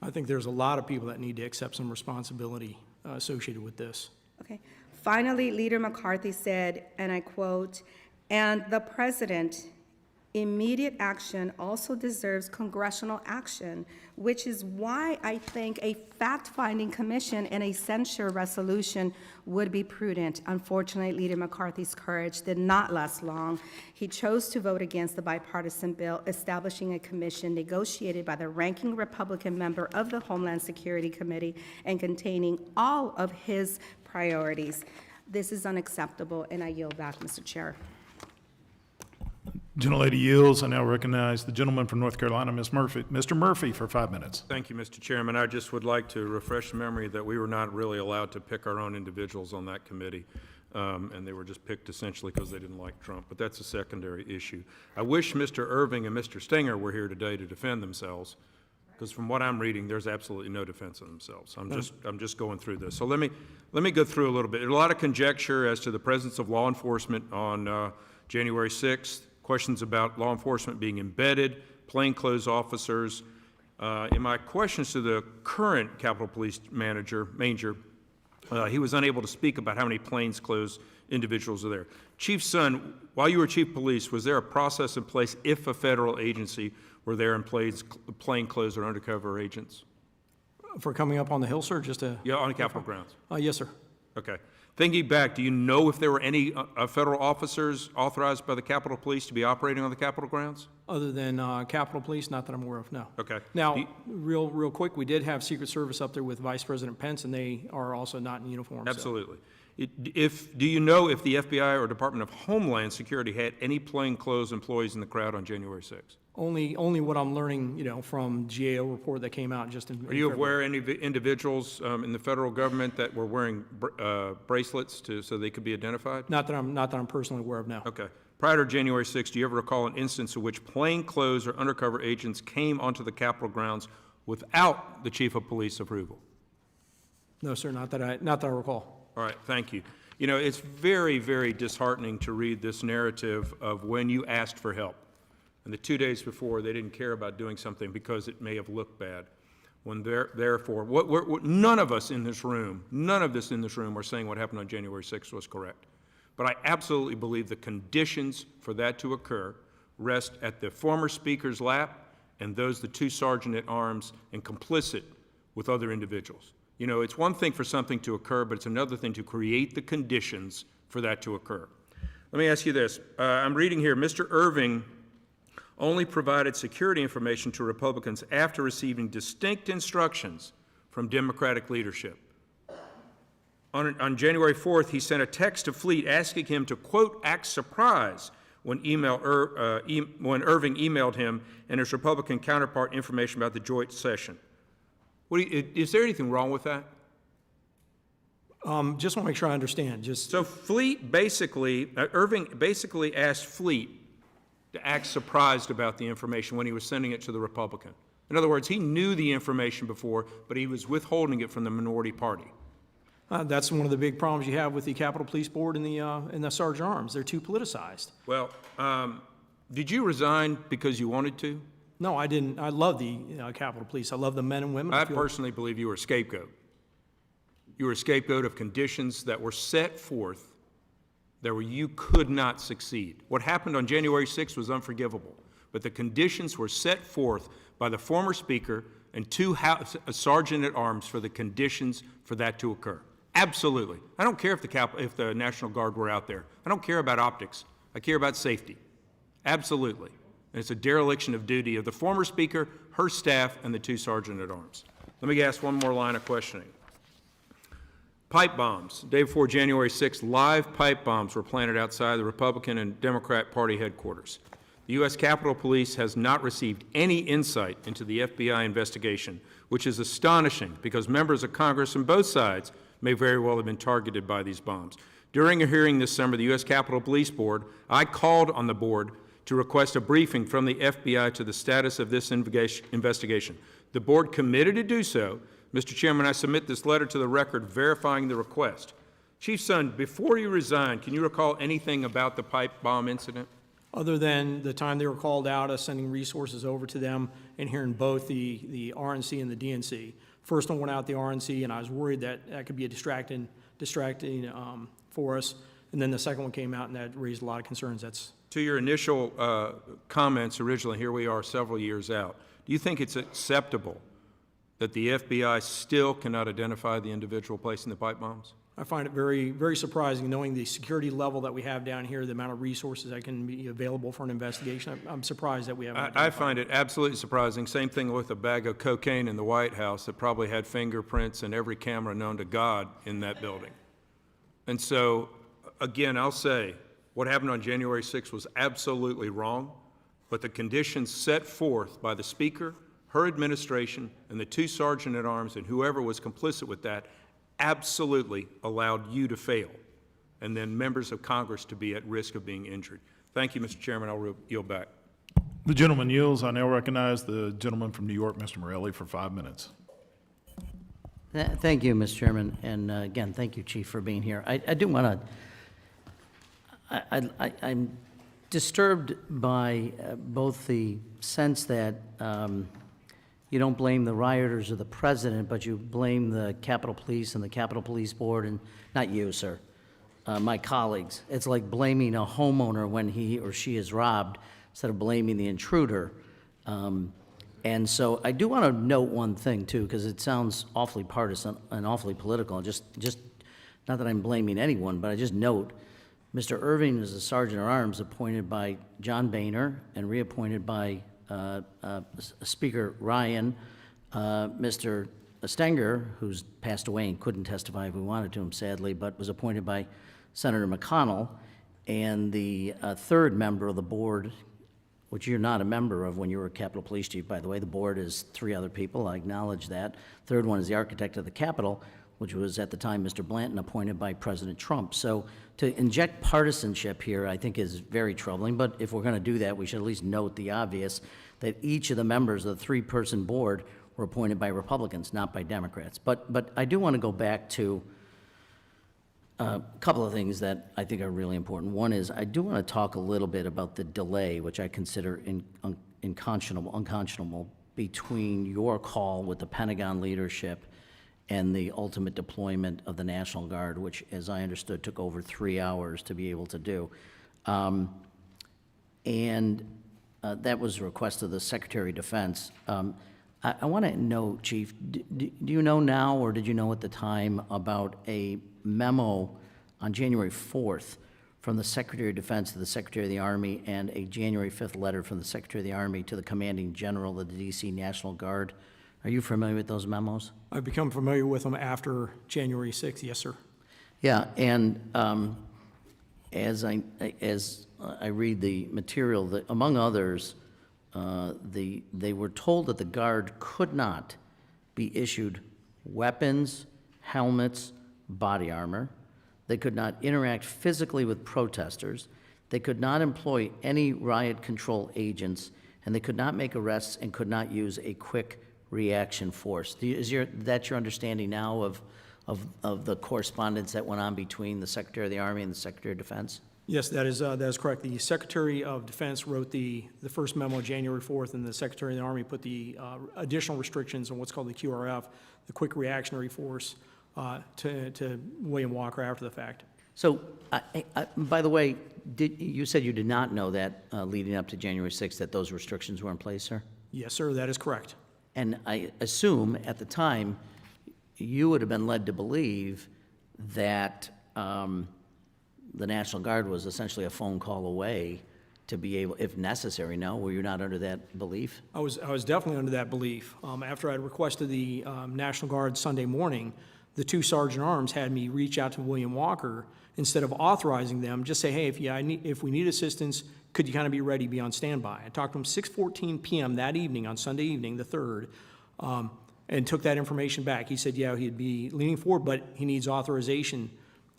I think there's a lot of people that need to accept some responsibility associated with this. Okay. Finally, Leader McCarthy said, and I quote, "And the president, immediate action also deserves congressional action, which is why I think a fact-finding commission and a censure resolution would be prudent." Unfortunately, Leader McCarthy's courage did not last long. He chose to vote against the bipartisan bill establishing a commission negotiated by the ranking Republican member of the Homeland Security Committee and containing all of his priorities. This is unacceptable, and I yield back, Mr. Chair. Gentlelady yields. I now recognize the gentleman from North Carolina, Ms. Murphy. Mr. Murphy for 5 minutes. Thank you, Mr. Chairman. I just would like to refresh the memory that we were not really allowed to pick our own individuals on that committee, and they were just picked essentially because they didn't like Trump, but that's a secondary issue. I wish Mr. Irving and Mr. Stenger were here today to defend themselves, because from what I'm reading, there's absolutely no defense of themselves. I'm just going through this. So let me go through a little bit. There's a lot of conjecture as to the presence of law enforcement on January 6th. Questions about law enforcement being embedded, plainclothes officers. In my questions to the current Capitol Police Manager, Manger, he was unable to speak about how many plainclothes individuals are there. Chief Sun, while you were Chief of Police, was there a process in place if a federal agency were there in plainclothes or undercover agents? For coming up on the Hill, sir, just to. Yeah, on Capitol grounds. Yes, sir. Okay. Thinking back, do you know if there were any federal officers authorized by the Capitol Police to be operating on the Capitol grounds? Other than Capitol Police, not that I'm aware of, no. Okay. Now, Do you- real quick, we did have Secret Service up there with Vice President Pence, and they are also not in uniform. so. Absolutely. Do you know if the FBI or Department of Homeland Security had any plainclothes employees in the crowd on January 6th? Only what I'm learning, from GAO report that came out just in. Are you aware any individuals in the federal government that were wearing bracelets so they could be identified? Not that I'm personally aware of now. Okay. Prior to January 6th, do you ever recall an instance in which plainclothes or undercover agents came onto the Capitol grounds without the chief of police approval? No, sir, not that I recall. All right, thank you. You know, it's very, very disheartening to read this narrative of when you asked for help, and the 2 days before, they didn't care about doing something because it may have looked bad. When therefore, none of us in this room are saying what happened on January 6th was correct. But I absolutely believe the conditions for that to occur rest at the former speaker's lap and those, the two sergeant-at-arms, and complicit with other individuals. You know, it's one thing for something to occur, but it's another thing to create the conditions for that to occur. Let me ask you this. I'm reading here, Mr. Irving only provided security information to Republicans after receiving distinct instructions from Democratic leadership. On January 4th, he sent a text to Fleet asking him to, quote, act surprised when Irving emailed him and his Republican counterpart information about the joint session. Is there anything wrong with that? Just want to make sure I understand. So Fleet basically, Irving basically asked Fleet to act surprised about the information when he was sending it to the Republican. In other words, he knew the information before, but he was withholding it from the minority party. That's one of the big problems you have with the Capitol Police Board and the Sergeant Arms. They're too politicized. Well, did you resign because you wanted to? No, I didn't. I love the Capitol Police. I love the men and women. I personally believe you were a scapegoat. You were a scapegoat of conditions that were set forth that you could not succeed. What happened on January 6th was unforgivable, but the conditions were set forth by the former speaker and two sergeant-at-arms for the conditions for that to occur. Absolutely. I don't care if the National Guard were out there. I don't care about optics. I care about safety. Absolutely. And it's a dereliction of duty of the former speaker, her staff, and the two sergeant-at-arms. Let me ask one more line of questioning. Pipe bombs. The day before January 6th, live pipe bombs were planted outside the Republican and Democrat Party headquarters. The U.S. Capitol Police has not received any insight into the FBI investigation, which is astonishing because members of Congress on both sides may very well have been targeted by these bombs. During a hearing this summer, the U.S. Capitol Police Board, I called on the board to request a briefing from the FBI to the status of this investigation. The board committed to do so. Mr. Chairman, I submit this letter to the record verifying the request. Chief Sund, before you resign, can you recall anything about the pipe bomb incident? Other than the time they were called out, us sending resources over to them and hearing both the RNC and the DNC. First one went out the RNC, and I was worried that that could be a distracting for us. And then the second one came out, and that raised a lot of concerns. To your initial comments originally, here we are several years out. Do you think it's acceptable that the FBI still cannot identify the individual placing the pipe bombs? I find it very, very surprising, knowing the security level that we have down here, the amount of resources that can be available for an investigation. I'm surprised that we haven't. I find it absolutely surprising. Same thing with a bag of cocaine in the White House that probably had fingerprints and every camera known to God in that building. And so, again, I'll say what happened on January 6th was absolutely wrong, but the conditions set forth by the Speaker, her administration, and the two sergeant-at-arms and whoever was complicit with that absolutely allowed you to fail, and then members of Congress to be at risk of being injured. Thank you, Mr. Chairman. I'll yield back. The gentleman yields. I now recognize the gentleman from New York, Mr. Morelli, for 5 minutes. Thank you, Mr. Chairman, and again, thank you, Chief, for being here. I do want to, I'm disturbed by both the sense that you don't blame the rioters or the president, but you blame the Capitol Police and the Capitol Police Board, and not you, sir, my colleagues. It's like blaming a homeowner when he or she is robbed instead of blaming the intruder. And so I do want to note one thing, too, because it sounds awfully partisan and awfully political. Just not that I'm blaming anyone, but I just note Mr. Irving is a sergeant-at-arms appointed by John Boehner and reappointed by Speaker Ryan. Mr. Stenger, who's passed away and couldn't testify if we wanted to him, sadly, but was appointed by Senator McConnell. And the third member of the board, which you're not a member of when you were Capitol Police Chief, by the way. The board is 3 other people. I acknowledge that. Third one is the architect of the Capitol, which was at the time Mr. Blanton, appointed by President Trump. So to inject partisanship here, I think is very troubling, but if we're going to do that, we should at least note the obvious, that each of the members of the three-person board were appointed by Republicans, not by Democrats. But I do want to go back to a couple of things that I think are really important. One is, I do want to talk a little bit about the delay, which I consider unconscionable between your call with the Pentagon leadership and the ultimate deployment of the National Guard, which, as I understood, took over 3 hours to be able to do. That was a request of the Secretary of Defense. I want to know, Chief, do you know now, or did you know at the time, about a memo on January 4th from the Secretary of Defense to the Secretary of the Army, and a January 5th letter from the Secretary of the Army to the Commanding General of the D.C. National Guard? Are you familiar with those memos? I've become familiar with them after January 6th, yes, sir. Yeah, and as I read the material, that among others, they were told that the Guard could not be issued weapons, helmets, body armor. They could not interact physically with protesters. They could not employ any riot control agents, and they could not make arrests and could not use a quick reaction force. That's your understanding now of the correspondence that went on between the Secretary of the Army and the Secretary of Defense? Yes, that is correct. The Secretary of Defense wrote the first memo January 4th, and the Secretary of the Army put the additional restrictions on what's called the QRF, the Quick Reactionary Force, to William Walker after the fact. So, by the way, you said you did not know that leading up to January 6th, that those restrictions were in place, sir? Yes, sir, that is correct. And I assume at the time, you would have been led to believe that the National Guard was essentially a phone call away to be able, if necessary, no? Were you not under that belief? I was definitely under that belief. After I had requested the National Guard Sunday morning, the two Sergeant Arms had me reach out to William Walker. Instead of authorizing them, just say, hey, if we need assistance, could you kind of be ready, be on standby? I talked to him 6:14 p.m. that evening, on Sunday evening, the 3rd, and took that information back. He said, yeah, he'd be leaning forward, but he needs authorization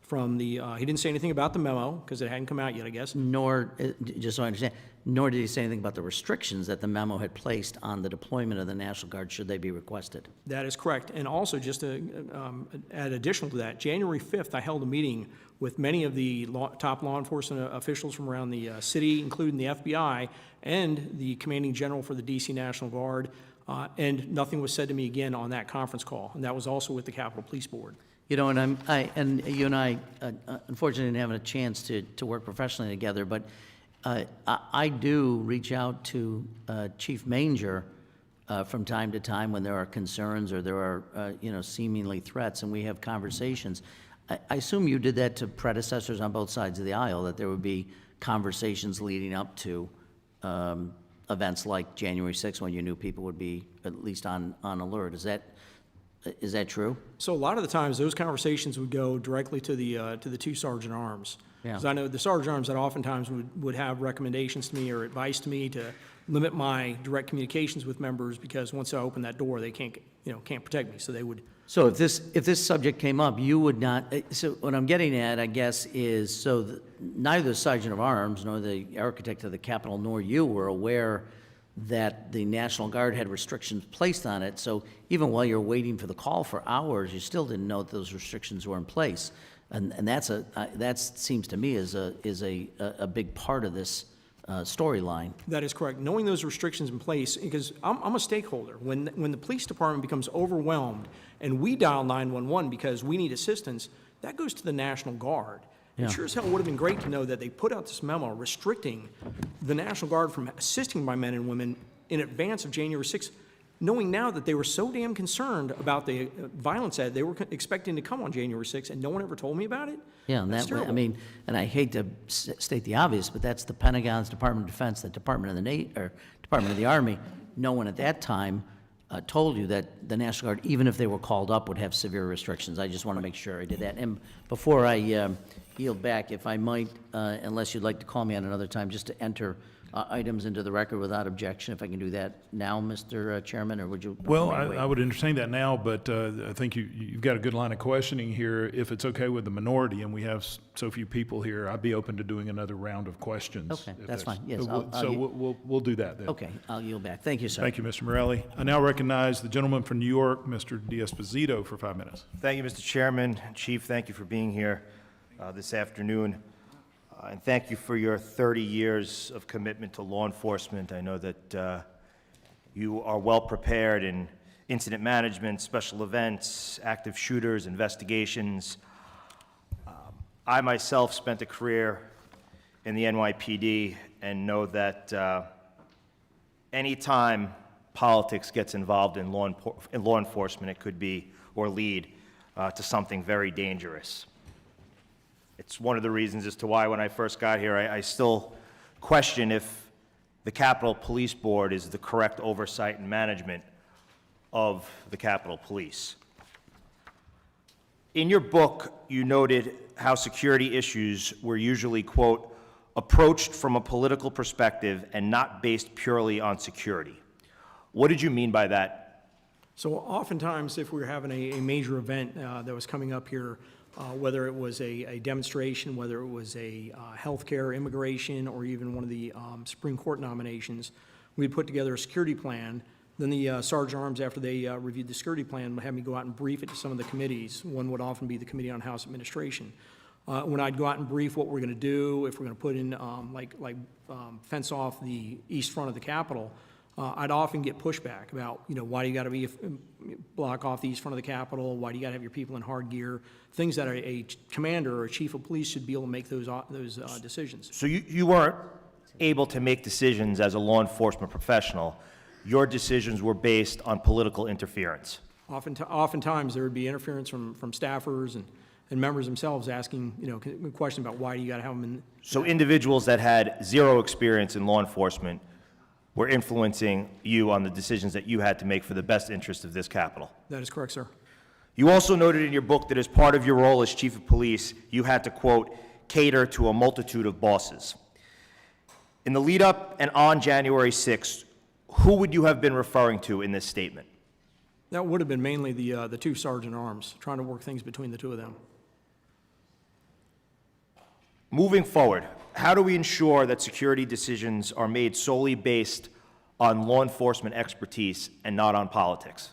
from the, he didn't say anything about the memo, because it hadn't come out yet, I guess. Nor, just so I understand, nor did he say anything about the restrictions that the memo had placed on the deployment of the National Guard should they be requested. That is correct. And also, just to add additional to that, January 5th, I held a meeting with many of the top law enforcement officials from around the city, including the FBI and the Commanding General for the D.C. National Guard, and nothing was said to me again on that conference call, and that was also with the Capitol Police Board. You know, and you and I, unfortunately, didn't have a chance to work professionally together, but I do reach out to Chief Manger from time to time when there are concerns or there are, seemingly threats, and we have conversations. I assume you did that to predecessors on both sides of the aisle, that there would be conversations leading up to events like January 6th, when you knew people would be at least on alert. Is that true? So a lot of the times, those conversations would go directly to the two Sergeant Arms. Yeah. Because I know the Sergeant Arms that oftentimes would have recommendations to me or advice to me to limit my direct communications with members, because once I open that door, they can't protect me. So they would. So if this subject came up, you would not, so what I'm getting at, I guess, is neither the Sergeant of Arms nor the architect of the Capitol nor you were aware that the National Guard had restrictions placed on it. So even while you're waiting for the call for hours, you still didn't know that those restrictions were in place. And that seems to me is a big part of this storyline. That is correct. Knowing those restrictions in place, because I'm a stakeholder. When the police department becomes overwhelmed and we dial 911 because we need assistance, that goes to the National Guard. Yeah. It sure as hell would have been great to know that they put out this memo restricting the National Guard from assisting my men and women in advance of January 6th, knowing now that they were so damn concerned about the violence that they were expecting to come on January 6th, and no one ever told me about it. Yeah, and That's that way, I terrible. mean, and I hate to state the obvious, but that's the Pentagon's Department of Defense, the Department of the Army. No one at that time told you that the National Guard, even if they were called up, would have severe restrictions. I just want to make sure I did that. And before I yield back, if I might, unless you'd like to call me at another time, just to enter items into the record without objection. If I can do that now, Mr. Chairman, or would you? Well, wait? I would entertain that now, but I think you've got a good line of questioning here. If it's okay with the minority, and we have so few people here, I'd be open to doing another round of questions. Okay, if that's fine. Yes, So we'll do that then. Okay, I'll yield back. Thank you, sir. Thank you, Mr. Morelli. I now recognize the gentleman from New York, Mr. D'Esposito, for 5 minutes. Thank you, Mr. Chairman. Chief, thank you for being here this afternoon. And thank you for your 30 years of commitment to law enforcement. I know that you are well prepared in incident management, special events, active shooters, investigations. I myself spent a career in the NYPD and know that anytime politics gets involved in law enforcement, it could be or lead to something very dangerous. It's one of the reasons as to why when I first got here, I still question if the Capitol Police Board is the correct oversight and management of the Capitol Police. In your book, you noted how security issues were usually, quote, approached from a political perspective and not based purely on security. What did you mean by that? So oftentimes, if we were having a major event that was coming up here, whether it was a demonstration, whether it was a healthcare, immigration, or even one of the Supreme Court nominations, we'd put together a security plan. Then the Sergeant Arms, after they reviewed the security plan, would have me go out and brief it to some of the committees. One would often be the Committee on House Administration. When I'd go out and brief what we're going to do, if we're going to put in, fence off the east front of the Capitol, I'd often get pushback about, why do you got to block off the east front of the Capitol? Why do you got to have your people in hard gear? Things that a commander or a chief of police should be able to make those decisions. So you weren't able to make decisions as a law enforcement professional. Your decisions were based on political interference. Oftentimes, there would be interference from staffers and members themselves asking, questions about why do you got to have them in. So individuals that had zero experience in law enforcement were influencing you on the decisions that you had to make for the best interest of this Capitol. That is correct, sir. You also noted in your book that as part of your role as chief of police, you had to, quote, cater to a multitude of bosses. In the lead up and on January 6th, who would you have been referring to in this statement? That would have been mainly the two Sergeant Arms, trying to work things between the two of them. Moving forward, how do we ensure that security decisions are made solely based on law enforcement expertise and not on politics?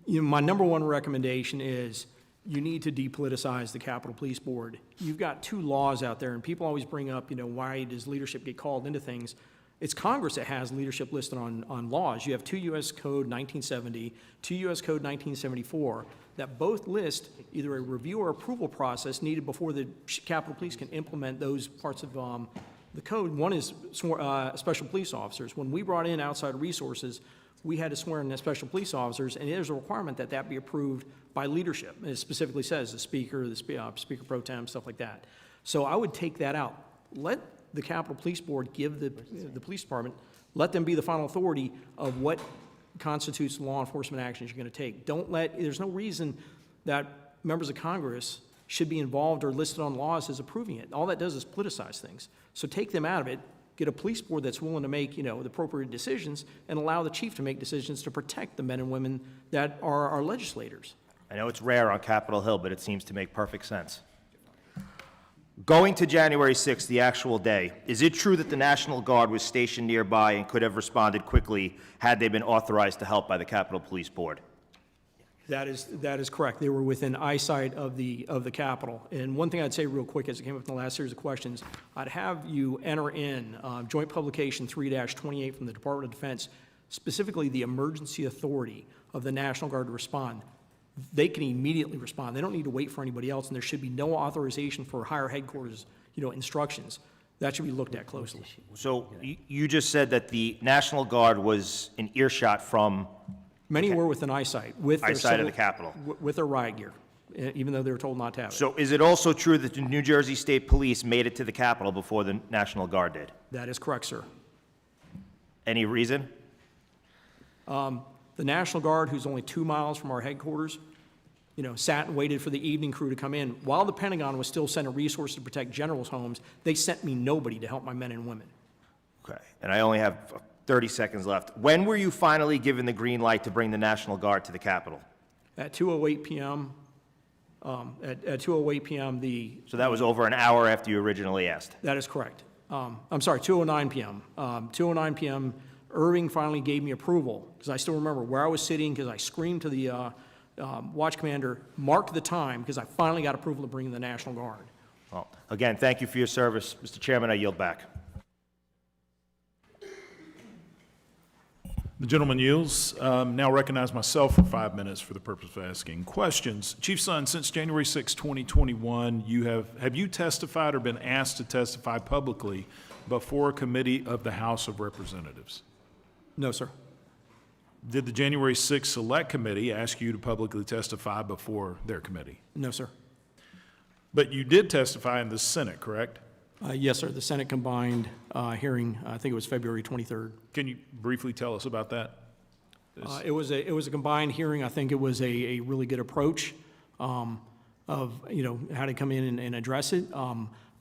My number one recommendation is you need to depoliticize the Capitol Police Board. You've got two laws out there, and people always bring up, why does leadership get called into things? It's Congress that has leadership listed on laws. You have 2 U.S. Code 1970, 2 U.S. Code 1974, that both list either a review or approval process needed before the Capitol Police can implement those parts of the code. One is special police officers. When we brought in outside resources, we had to swear in as special police officers, and there's a requirement that that be approved by leadership. It specifically says the speaker Speaker Pro Tem, stuff like that. So I would take that out. Let the Capitol Police Board give the police department, let them be the final authority of what constitutes law enforcement actions you're going to take. There's no reason that members of Congress should be involved or listed on laws as approving it. All that does is politicize things. So take them out of it, get a police board that's willing to make, the appropriate decisions, and allow the chief to make decisions to protect the men and women that are our legislators. I know it's rare on Capitol Hill, but it seems to make perfect sense. Going to January 6th, the actual day, is it true that the National Guard was stationed nearby and could have responded quickly had they been authorized to help by the Capitol Police Board? That is correct. They were within eyesight of the Capitol. And one thing I'd say real quick as it came up in the last series of questions, I'd have you enter in Joint Publication 3-28 from the Department of Defense, specifically the emergency authority of the National Guard to respond. They can immediately respond. They don't need to wait for anybody else, and there should be no authorization for higher headquarters, instructions. That should be looked at closely. So you just said that the National Guard was in earshot from Many were within eyesight with their eyesight of the Capitol. with their riot gear, even though they were told not to have it. So is it also true that the New Jersey State Police made it to the Capitol before the National Guard did? That is correct, sir. Any reason? The National Guard, who's only 2 miles from our headquarters, sat and waited for the evening crew to come in. While the Pentagon was still sending resources to protect generals' homes, they sent me nobody to help my men and women. Okay, and I only have 30 seconds left. When were you finally given the green light to bring the National Guard to the Capitol? At 2:08 p.m., at 2:08 p.m., So that was over an hour after you originally asked. that is correct. I'm sorry, 2:09 p.m. 2:09 p.m., Irving finally gave me approval, because I still remember where I was sitting, because I screamed to the watch commander, mark the time, because I finally got approval to bring in the National Guard. Well, again, thank you for your service. Mr. Chairman, I yield back. The gentleman yields. Now recognize myself for 5 minutes for the purpose of asking questions. Chief Sund, since January 6, 2021, have you testified or been asked to testify publicly before a committee of the House of Representatives? No, sir. Did the January 6 Select Committee ask you to publicly testify before their committee? No, sir. But you did testify in the Senate, correct? Yes, sir. The Senate combined hearing, I think it was February 23rd. Can you briefly tell us about that? It was a combined hearing. I think it was a really good approach of, how to come in and address it.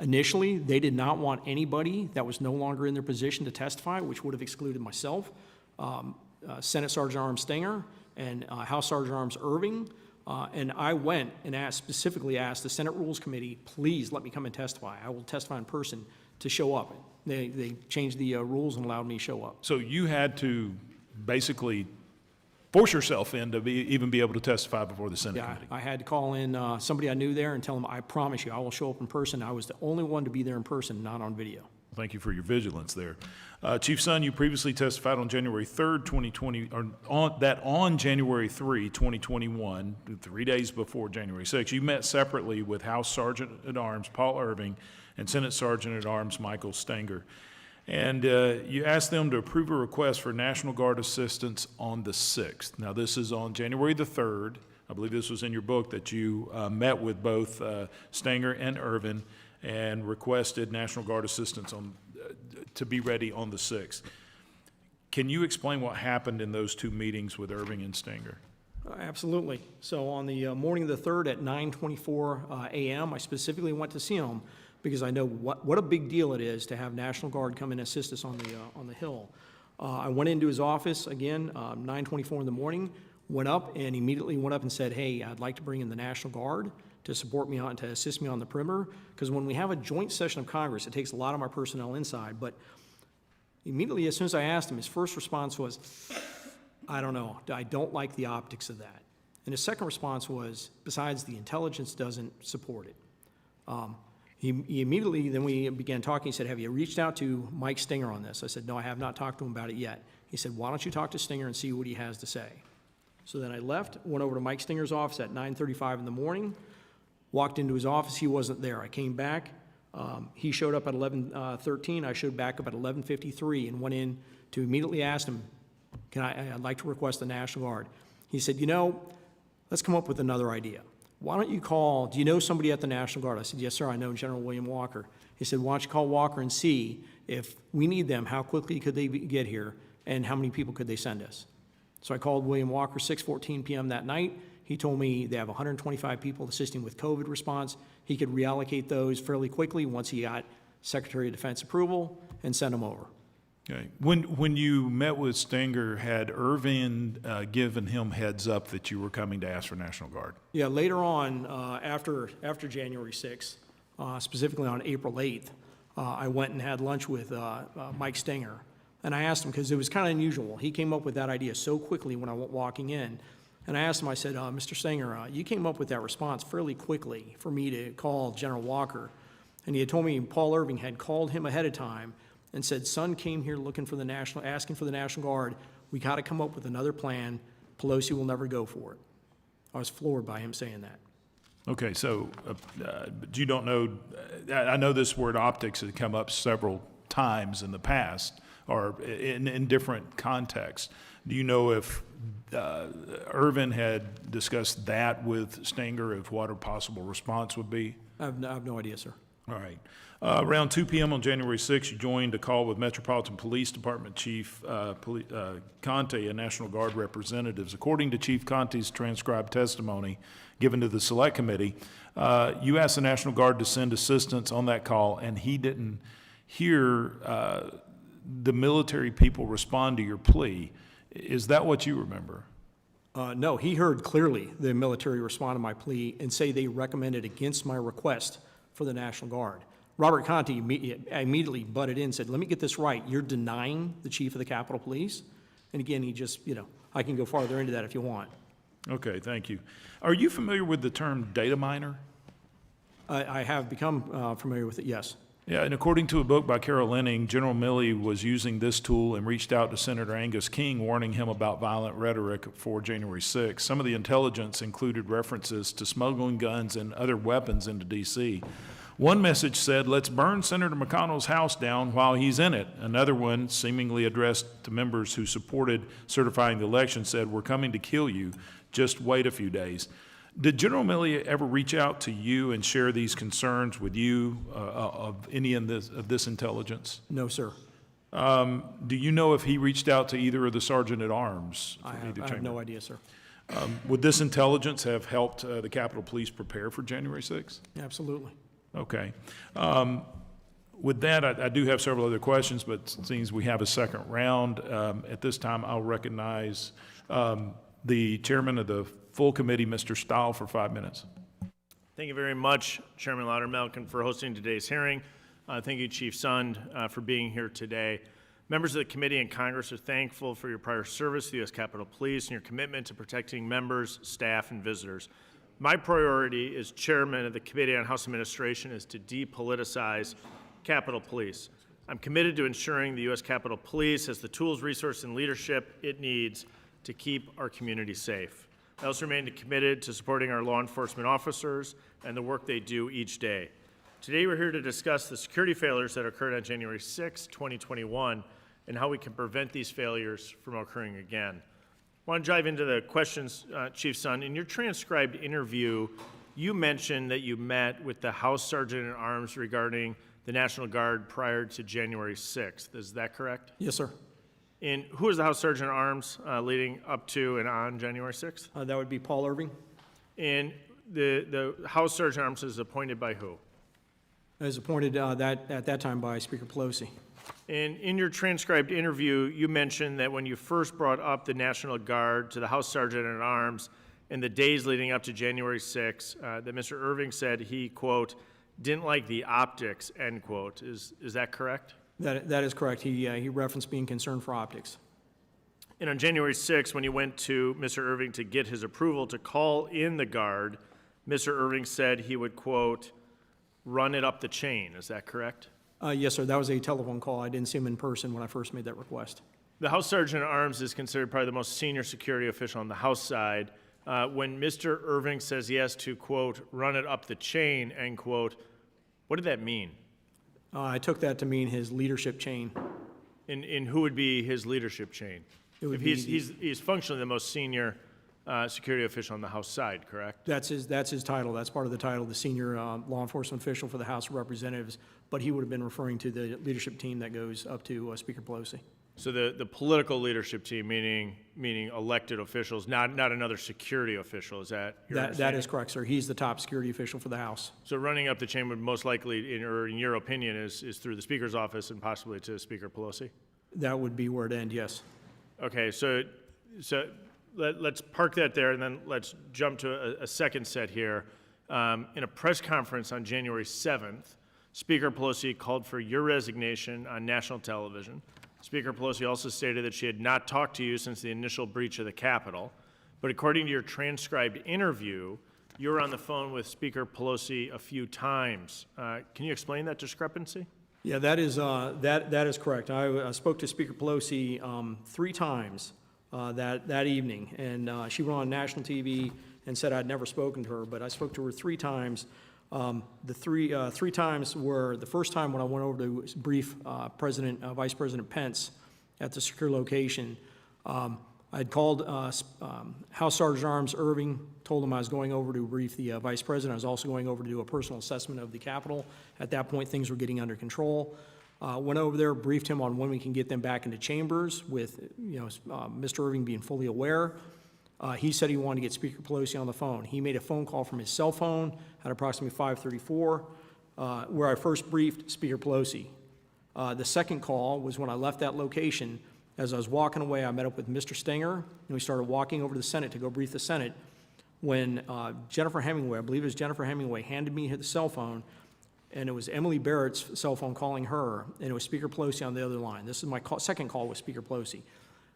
Initially, they did not want anybody that was no longer in their position to testify, which would have excluded myself, Senate Sergeant Arms Stenger, and House Sergeant Arms Irving. And I went and specifically asked the Senate Rules Committee, please let me come and testify. I will testify in person, to show up. They changed the rules and allowed me to show up. So you had to basically force yourself in to even be able to testify before the Senate Yeah, committee. I had to call in somebody I knew there and tell them, I promise you, I will show up in person. I was the only one to be there in person, not on video. Thank you for your vigilance there. Chief Sund, you previously testified on January 3rd, 2020, or on January 3, 2021, 3 days before January 6. You met separately with House Sergeant at Arms Paul Irving and Senate Sergeant at Arms Michael Stenger. And you asked them to approve a request for National Guard assistance on the 6th. Now, this is on January the 3rd. I believe this was in your book that you met with both Stenger and Irvin and requested National Guard assistance to be ready on the 6th. Can you explain what happened in those two meetings with Irving and Stenger? Absolutely. So on the morning of the 3rd at 9:24 a.m., I specifically went to see him because I know what a big deal it is to have National Guard come and assist us on the Hill. I went into his office again, 9:24 in the morning, went up and immediately went up and said, hey, I'd like to bring in the National Guard to support me on, to assist me on the perimeter, because when we have a joint session of Congress, it takes a lot of my personnel inside. But immediately, as soon as I asked him, his first response was, I don't know, I don't like the optics of that. And his second response was, besides, the intelligence doesn't support it. He immediately, then we began talking, he said, have you reached out to Mike Stenger on this? I said, no, I have not talked to him about it yet. He said, why don't you talk to Stenger and see what he has to say? So then I left, went over to Mike Stinger's office at 9:35 in the morning, walked into his office, he wasn't there. I came back, he showed up at 11:13, I showed back up at 11:53 and went in to immediately ask him, I'd like to request the National Guard. He said, let's come up with another idea. Why don't you call, do you know somebody at the National Guard? I said, yes, sir, I know General William Walker. He said, why don't you call Walker and see if we need them, how quickly could they get here, and how many people could they send us? So I called William Walker 6:14 p.m. that night. He told me they have 125 people assisting with COVID response. He could reallocate those fairly quickly once he got Secretary of Defense approval and send them over. Okay. When you met with Stenger, had Irvin given him heads up that you were coming to ask for National Guard? Yeah, later on, after January 6th, specifically on April 8th, I went and had lunch with Mike Stenger. And I asked him, because it was kind of unusual. He came up with that idea so quickly when I went walking in. And I asked him, I said, Mr. Stenger, you came up with that response fairly quickly for me to call General Walker. And he had told me Paul Irving had called him ahead of time and said, son came here looking for asking for the National Guard. We got to come up with another plan. Pelosi will never go for it. I was floored by him saying that. Okay, so but you don't know, I know this word optics has come up several times in the past, or in different contexts. Do you know if Irvin had discussed that with Stenger, of what a possible response would be? I have no idea, sir. All right. Around 2 p.m. on January 6th, you joined a call with Metropolitan Police Department Chief Conte and National Guard representatives. According to Chief Conte's transcribed testimony given to the Select Committee, you asked the National Guard to send assistance on that call, and he didn't hear the military people respond to your plea. Is that what you remember? No, he heard clearly the military respond to my plea and say they recommended against my request for the National Guard. Robert Conti immediately butted in and said, let me get this right. You're denying the chief of the Capitol Police? And again, he just, I can go farther into that if you want. Okay, thank you. Are you familiar with the term data miner? I have become familiar with it, yes. Yeah, and according to a book by Carol Lenning, General Milley was using this tool and reached out to Senator Angus King, warning him about violent rhetoric for January 6th. Some of the intelligence included references to smuggling guns and other weapons into D.C. One message said, let's burn Senator McConnell's house down while he's in it. Another one, seemingly addressed to members who supported certifying the election, said, we're coming to kill you. Just wait a few days. Did General Milley ever reach out to you and share these concerns with you of any of this intelligence? No, sir. Do you know if he reached out to either of the sergeant-at-arms? I have no idea, sir. Would this intelligence have helped the Capitol Police prepare for January 6th? Absolutely. Okay. With that, I do have several other questions, but since we have a second round, at this time I'll recognize the chairman of the full committee, Mr. Stahl, for 5 minutes. Thank you very much, Chairman Loudermilk, for hosting today's hearing. Thank you, Chief Sund, for being here today. Members of the committee and Congress are thankful for your prior service to the U.S. Capitol Police and your commitment to protecting members, staff, and visitors. My priority as chairman of the Committee on House Administration is to depoliticize Capitol Police. I'm committed to ensuring the U.S. Capitol Police has the tools, resources, and leadership it needs to keep our community safe. I also remain committed to supporting our law enforcement officers and the work they do each day. Today we're here to discuss the security failures that occurred on January 6, 2021, and how we can prevent these failures from occurring again. I want to dive into the questions, Chief Sund. In your transcribed interview, you mentioned that you met with the House Sergeant-at-Arms regarding the National Guard prior to January 6th. Is that correct? Yes, sir. And who was the House Sergeant-at-Arms leading up to and on January 6th? That would be Paul Irving. And the House Sergeant-at-Arms is appointed by who? As appointed at that time by Speaker Pelosi. And in your transcribed interview, you mentioned that when you first brought up the National Guard to the House Sergeant-at-Arms in the days leading up to January 6, that Mr. Irving said he, quote, didn't like the optics, end quote. Is that correct? That is correct. He referenced being concerned for optics. And on January 6, when you went to Mr. Irving to get his approval to call in the Guard, Mr. Irving said he would, quote, run it up the chain. Is that correct? Yes, sir. That was a telephone call. I didn't see him in person when I first made that request. The House Sergeant-at-Arms is considered probably the most senior security official on the House side. When Mr. Irving says he has to, quote, run it up the chain, end quote, what did that mean? I took that to mean his leadership chain. And who would be his leadership chain? If he's functionally the most senior security official on the House side, correct? That's his title. That's part of the title, the senior law enforcement official for the House of Representatives. But he would have been referring to the leadership team that goes up to Speaker Pelosi. So the political leadership team, meaning elected officials, not another security official, is that your That understanding? is correct, sir. He's the top security official for the House. So running up the chain would most likely, in your opinion, is through the Speaker's office and possibly to Speaker Pelosi? That would be where it ends, yes. Okay, so let's park that there, and then let's jump to a second set here. In a press conference on January 7th, Speaker Pelosi called for your resignation on national television. Speaker Pelosi also stated that she had not talked to you since the initial breach of the Capitol. But according to your transcribed interview, you were on the phone with Speaker Pelosi a few times. Can you explain that discrepancy? Yeah, that is correct. I spoke to Speaker Pelosi 3 times that evening, and she went on national TV and said I'd never spoken to her, but I spoke to her 3 times. The three times were the first time when I went over to brief Vice President Pence at the secure location. I'd called House Sergeant-at-Arms Irving, told him I was going over to brief the Vice President. I was also going over to do a personal assessment of the Capitol. At that point, things were getting under control. Went over there, briefed him on when we can get them back into chambers with Mr. Irving being fully aware. He said he wanted to get Speaker Pelosi on the phone. He made a phone call from his cell phone at approximately 5:34, where I first briefed Speaker Pelosi. The second call was when I left that location. As I was walking away, I met up with Mr. Stinger, and we started walking over to the Senate to go brief the Senate, when Jennifer Hemingway, I believe it was Jennifer Hemingway, handed me the cell phone, and it was Emily Barrett's cell phone calling her, and it was Speaker Pelosi on the other line. This is my second call with Speaker Pelosi,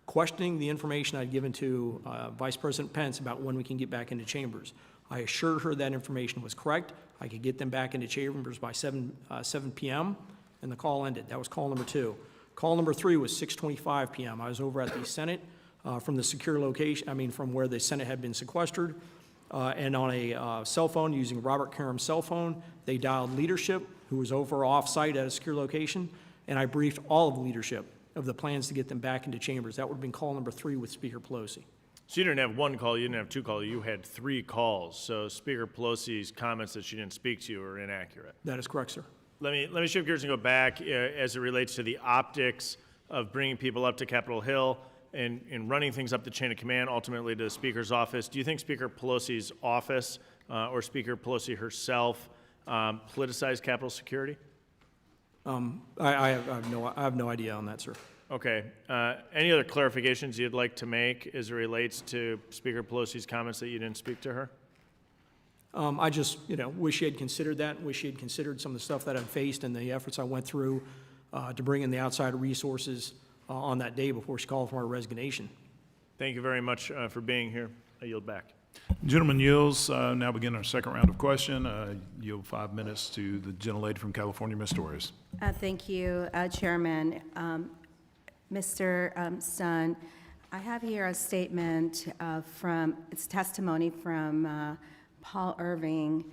questioning the information I'd given to Vice President Pence about when we can get back into chambers. I assured her that information was correct. I could get them back into chambers by 7 p.m., and the call ended. That was call number 2. Call number 3 was 6:25 p.m. I was over at the Senate from the secure location, from where the Senate had been sequestered, and on a cell phone using Robert Karam's cell phone, they dialed leadership, who was over off-site at a secure location, and I briefed all of the leadership of the plans to get them back into chambers. That would have been call number 3 with Speaker Pelosi. So you didn't have one call, you didn't have 2 calls, you had 3 calls. So Speaker Pelosi's comments that she didn't speak to you are inaccurate. That is correct, sir. Let me shift gears and go back as it relates to the optics of bringing people up to Capitol Hill and running things up the chain of command, ultimately to the Speaker's office. Do you think Speaker Pelosi's office or Speaker Pelosi herself politicized Capitol security? I have no idea on that, sir. Okay. Any other clarifications you'd like to make as it relates to Speaker Pelosi's comments that you didn't speak to her? I just, wish she had considered that, wish she had considered some of the stuff that I've faced and the efforts I went through to bring in the outside resources on that day before she called for my resignation. Thank you very much for being here. I yield back. Gentleman yields. Now begin our second round of question. Yield 5 minutes to the gentlelady from California, Ms. Torres. Thank you, Chairman. Mr. Sun, I have here a statement it's testimony from Paul Irving,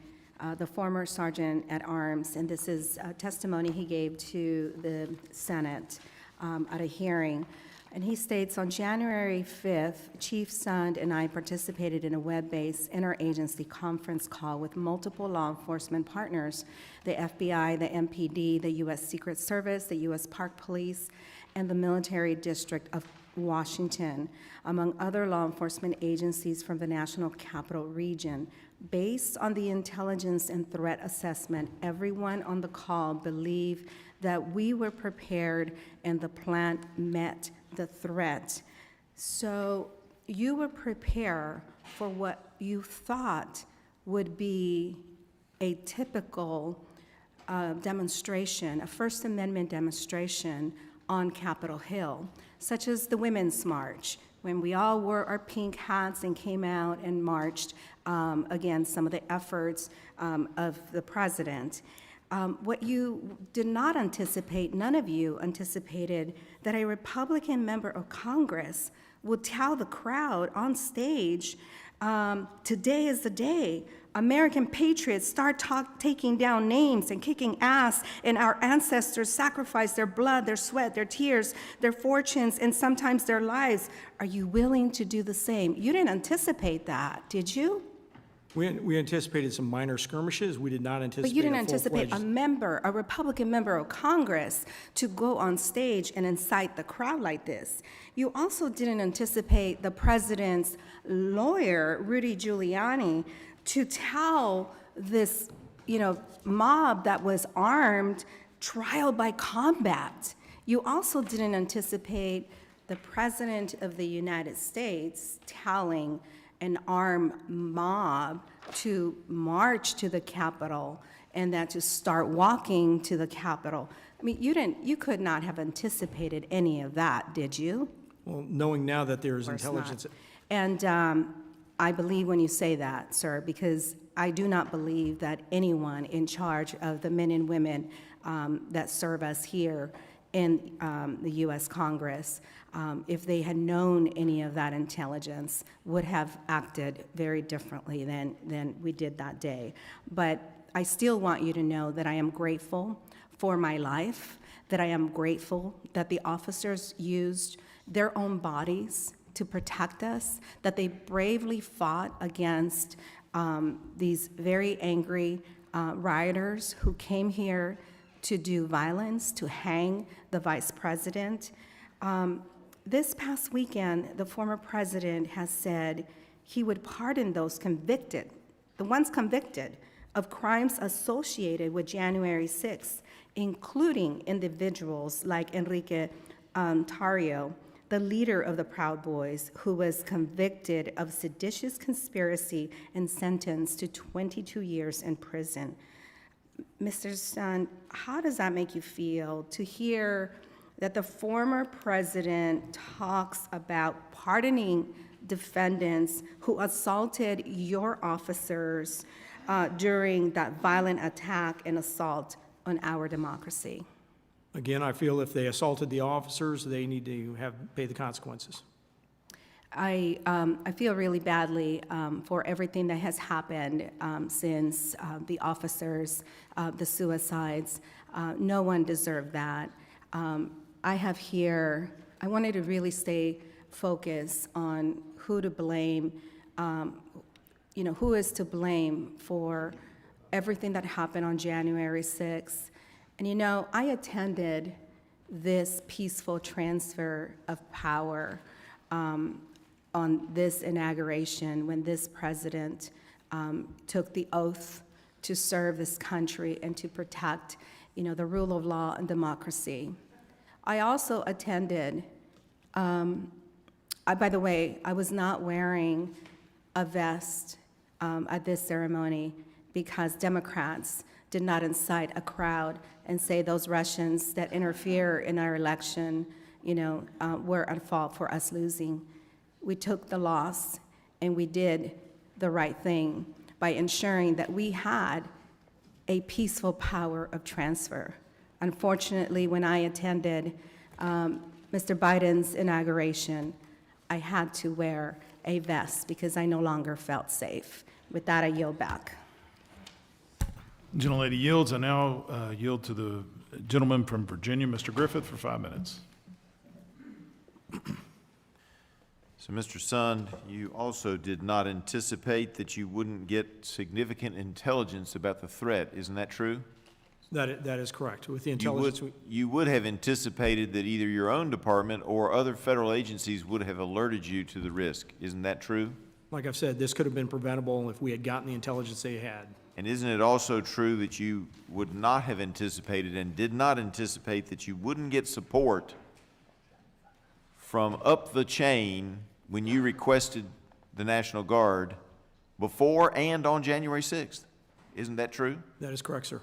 the former Sergeant at Arms, and this is testimony he gave to the Senate at a hearing. And he states, on January 5th, Chief Sund and I participated in a web-based interagency conference call with multiple law enforcement partners, the FBI, the MPD, the U.S. Secret Service, the U.S. Park Police, and the Military District of Washington, among other law enforcement agencies from the National Capital Region. Based on the intelligence and threat assessment, everyone on the call believed that we were prepared and the plan met the threat. So you were prepared for what you thought would be a typical demonstration, a First Amendment demonstration on Capitol Hill, such as the Women's March, when we all wore our pink hats and came out and marched against some of the efforts of the president. What you did not anticipate, none of you anticipated, that a Republican member of Congress would tell the crowd on stage, today is the day American patriots start taking down names and kicking ass, and our ancestors sacrificed their blood, their sweat, their tears, their fortunes, and sometimes their lives. Are you willing to do the same? You didn't anticipate that, did you? We anticipated some minor skirmishes. We did not anticipate But you didn't a anticipate full-fledged- a Republican member of Congress to go on stage and incite the crowd like this. You also didn't anticipate the president's lawyer, Rudy Giuliani, to tell this, mob that was armed, trial by combat. You also didn't anticipate the President of the United States telling an armed mob to march to the Capitol and that to start walking to the Capitol. I mean, you could not have anticipated any of that, did you? Well, knowing now that there is Of course not. intelligence. And I believe when you say that, sir, because I do not believe that anyone in charge of the men and women that serve us here in the U.S. Congress, if they had known any of that intelligence, would have acted very differently than we did that day. But I still want you to know that I am grateful for my life, that I am grateful that the officers used their own bodies to protect us, that they bravely fought against these very angry rioters who came here to do violence, to hang the vice president. This past weekend, the former president has said he would pardon those convicted, the ones convicted of crimes associated with January 6th, including individuals like Enrique Tarrio, the leader of the Proud Boys, who was convicted of seditious conspiracy and sentenced to 22 years in prison. Mr. Sun, how does that make you feel to hear that the former president talks about pardoning defendants who assaulted your officers during that violent attack and assault on our democracy? Again, I feel if they assaulted the officers, they need to pay the consequences. I feel really badly for everything that has happened since the officers, the suicides. No one deserved that. I wanted to really stay focused on who to blame, who is to blame for everything that happened on January 6th. And I attended this peaceful transfer of power on this inauguration when this president took the oath to serve this country and to protect, the rule of law and democracy. I also attended, by the way, I was not wearing a vest at this ceremony because Democrats did not incite a crowd and say those Russians that interfere in our election, were at fault for us losing. We took the loss and we did the right thing by ensuring that we had a peaceful power of transfer. Unfortunately, when I attended Mr. Biden's inauguration, I had to wear a vest because I no longer felt safe. With that, I yield back. Gentlelady yields. I now yield to the gentleman from Virginia, Mr. Griffith, for 5 minutes. So, Mr. Sund, you also did not anticipate that you wouldn't get significant intelligence about the threat. Isn't that true? That is correct. With the intelligence, You would have anticipated that either your own department or other federal agencies would have alerted you to the risk. Isn't that true? like I've said, this could have been preventable if we had gotten the intelligence they had. And isn't it also true that you would not have anticipated and did not anticipate that you wouldn't get support from up the chain when you requested the National Guard before and on January 6th? Isn't that true? That is correct, sir.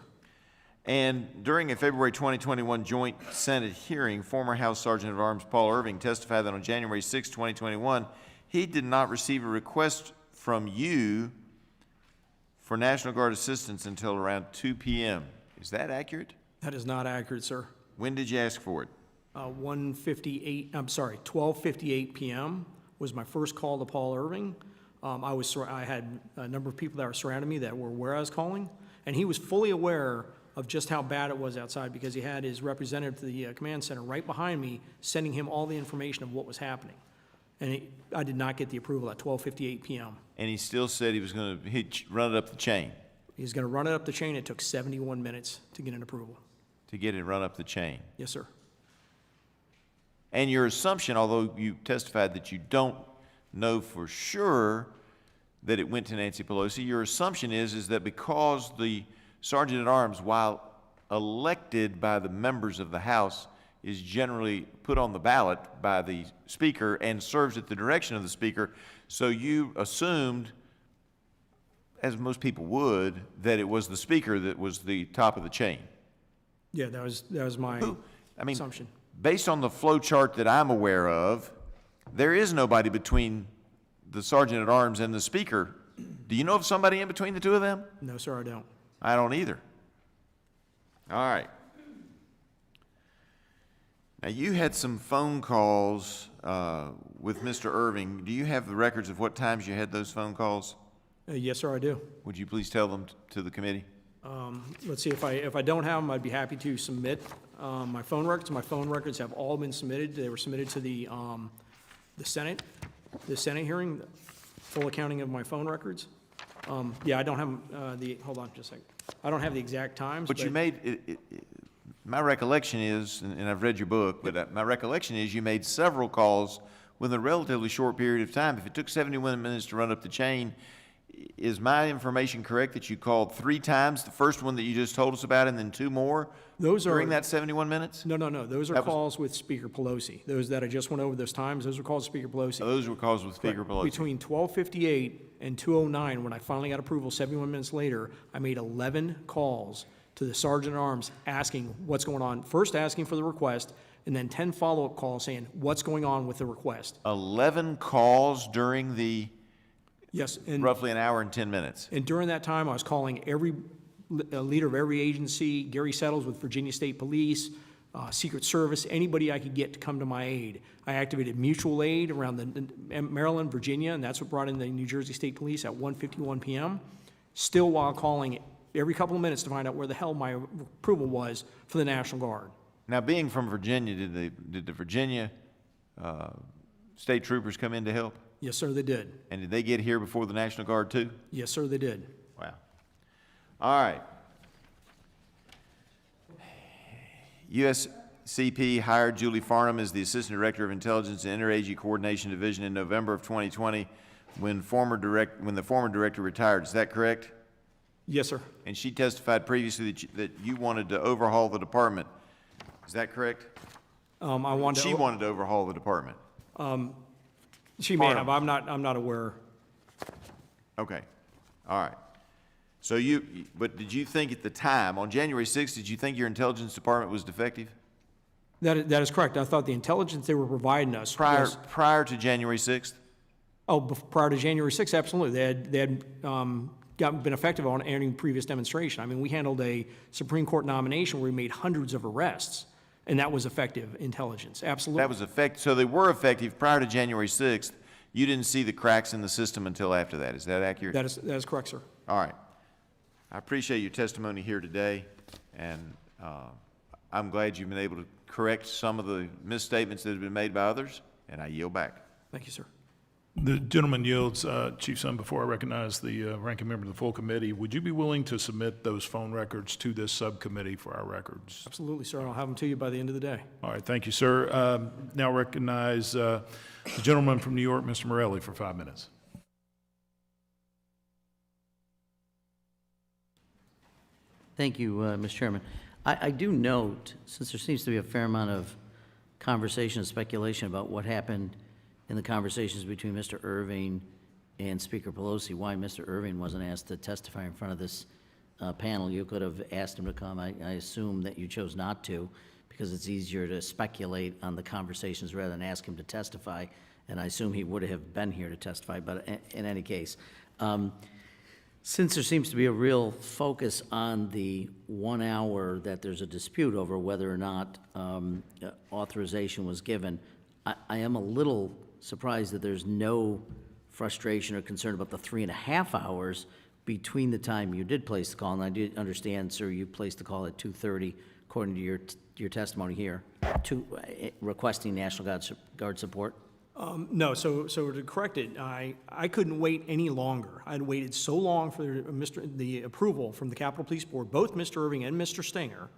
And during a February 2021 joint Senate hearing, former House Sergeant at Arms Paul Irving testified that on January 6, 2021, he did not receive a request from you for National Guard assistance until around 2 p.m. Is that accurate? That is not accurate, sir. When did you ask for it? 12:58 p.m. was my first call to Paul Irving. I had a number of people that were surrounding me that were aware I was calling, and he was fully aware of just how bad it was outside because he had his representative to the command center right behind me sending him all the information of what was happening. And I did not get the approval at 12:58 p.m. And he still said he was going to run it up the chain. He's going to run it up the chain. It took 71 minutes to get an approval. To get it run up the chain. Yes, sir. And your assumption, although you testified that you don't know for sure that it went to Nancy Pelosi, your assumption is that because the Sergeant at Arms, while elected by the members of the House, is generally put on the ballot by the Speaker and serves at the direction of the Speaker, so you assumed, as most people would, that it was the Speaker that was the top of the chain. Yeah, that was my assumption. Based on the flow chart that I'm aware of, there is nobody between the Sergeant at Arms and the Speaker. Do you know of somebody in between the two of them? No, sir, I don't. I don't either. All right. Now, you had some phone calls with Mr. Irving. Do you have the records of what times you had those phone calls? Yes, sir, I do. Would you please tell them to the committee? Let's see, if I don't have them, I'd be happy to submit my phone records. My phone records have all been submitted. They were submitted to the Senate hearing, full accounting of my phone records. Yeah, I don't have hold on just a second. I don't have the exact times. But you made, my recollection is, and I've read your book, but my recollection is you made several calls within a relatively short period of time. If it took 71 minutes to run up the chain, is my information correct that you called 3 times? The first one that you just told us about, and then 2 more? Those are- During that 71 minutes? No. Those are That was- calls with Speaker Pelosi. Those that I just went over those times, those were calls with Speaker Pelosi. Those were calls with Speaker Pelosi. Between 12:58 and 2:09, when I finally got approval, 71 minutes later, I made 11 calls to the Sergeant-at-Arms asking what's going on. First asking for the request, and then 10 follow-up calls saying what's going on with the request. 11 calls during the Yes, and roughly an hour and 10 minutes. And during that time, I was calling every leader of every agency, Gary Settles with Virginia State Police, Secret Service, anybody I could get to come to my aid. I activated mutual aid around the Maryland, Virginia, and that's what brought in the New Jersey State Police at 1:51 p.m. Still while calling every couple of minutes to find out where the hell my approval was for the National Guard. Now, being from Virginia, did the Virginia state troopers come in to help? Yes, sir, they did. And did they get here before the National Guard too? Yes, sir, they did. Wow. All right. USCP hired Julie Farnham as the Assistant Director of Intelligence and Interagency Coordination Division in November of 2020 when the former director retired. Is that correct? Yes, sir. And she testified previously that you wanted to overhaul the department. Is that correct? I wanted She to, wanted to overhaul the department. she may have, I'm not aware. Okay. All right. So but did you think at the time, on January 6th, did you think your intelligence department was defective? That is correct. I thought the intelligence they were providing us was, Prior to January 6th? prior to January 6th, absolutely. They had been effective on any previous demonstration. I mean, we handled a Supreme Court nomination where we made hundreds of arrests, and that was effective intelligence, absolutely. That was effective. So they were effective prior to January 6th. You didn't see the cracks in the system until after that. Is that accurate? That is correct, sir. All right. I appreciate your testimony here today, and I'm glad you've been able to correct some of the misstatements that have been made by others, and I yield back. Thank you, sir. The gentleman yields. Chief Son, before I recognize the ranking member of the full committee, would you be willing to submit those phone records to this subcommittee for our records? Absolutely, sir. I'll have them to you by the end of the day. All right, thank you, sir. Now recognize the gentleman from New York, Mr. Morelli, for 5 minutes. Thank you, Mr. Chairman. I do note, since there seems to be a fair amount of conversation and speculation about what happened in the conversations between Mr. Irving and Speaker Pelosi, why Mr. Irving wasn't asked to testify in front of this panel. You could have asked him to come. I assume that you chose not to because it's easier to speculate on the conversations rather than ask him to testify, and I assume he would have been here to testify, but in any case. Since there seems to be a real focus on the 1 hour that there's a dispute over whether or not authorization was given, I am a little surprised that there's no frustration or concern about the 3.5 hours between the time you did place the call, and I do understand, sir, you placed the call at 2:30, according to your testimony here, requesting National Guard support. No, so to correct it, I couldn't wait any longer. I'd waited so long for the approval from the Capitol Police Board, both Mr. Irving and Mr. Stinger.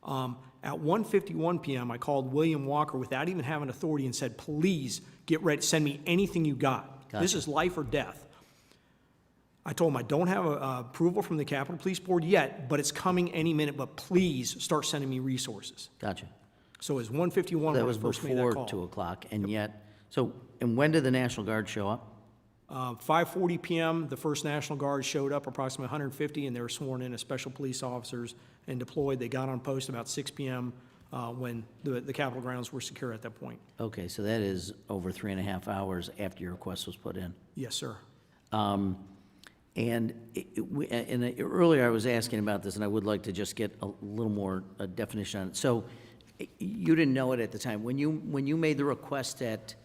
At 1:51 p.m., I called William Walker without even having authority and said, please get ready, send me anything you got. Gotcha. This is life or death. I told him I don't have approval from the Capitol Police Board yet, but it's coming any minute, but please start sending me resources. Gotcha. So it was 1:51 when That I was first made that before call. 2 o'clock, and yet, and when did the National Guard show up? 5:40 p.m., the first National Guard showed up, approximately 150, and they were sworn in as special police officers and deployed. They got on post about 6 p.m. When the Capitol grounds were secure at that point. Okay, so that is over 3.5 hours after your request was put in. Yes, sir. Earlier I was asking about this, and I would like to just get a little more definition on it. So you didn't know it at the time. When you made the request at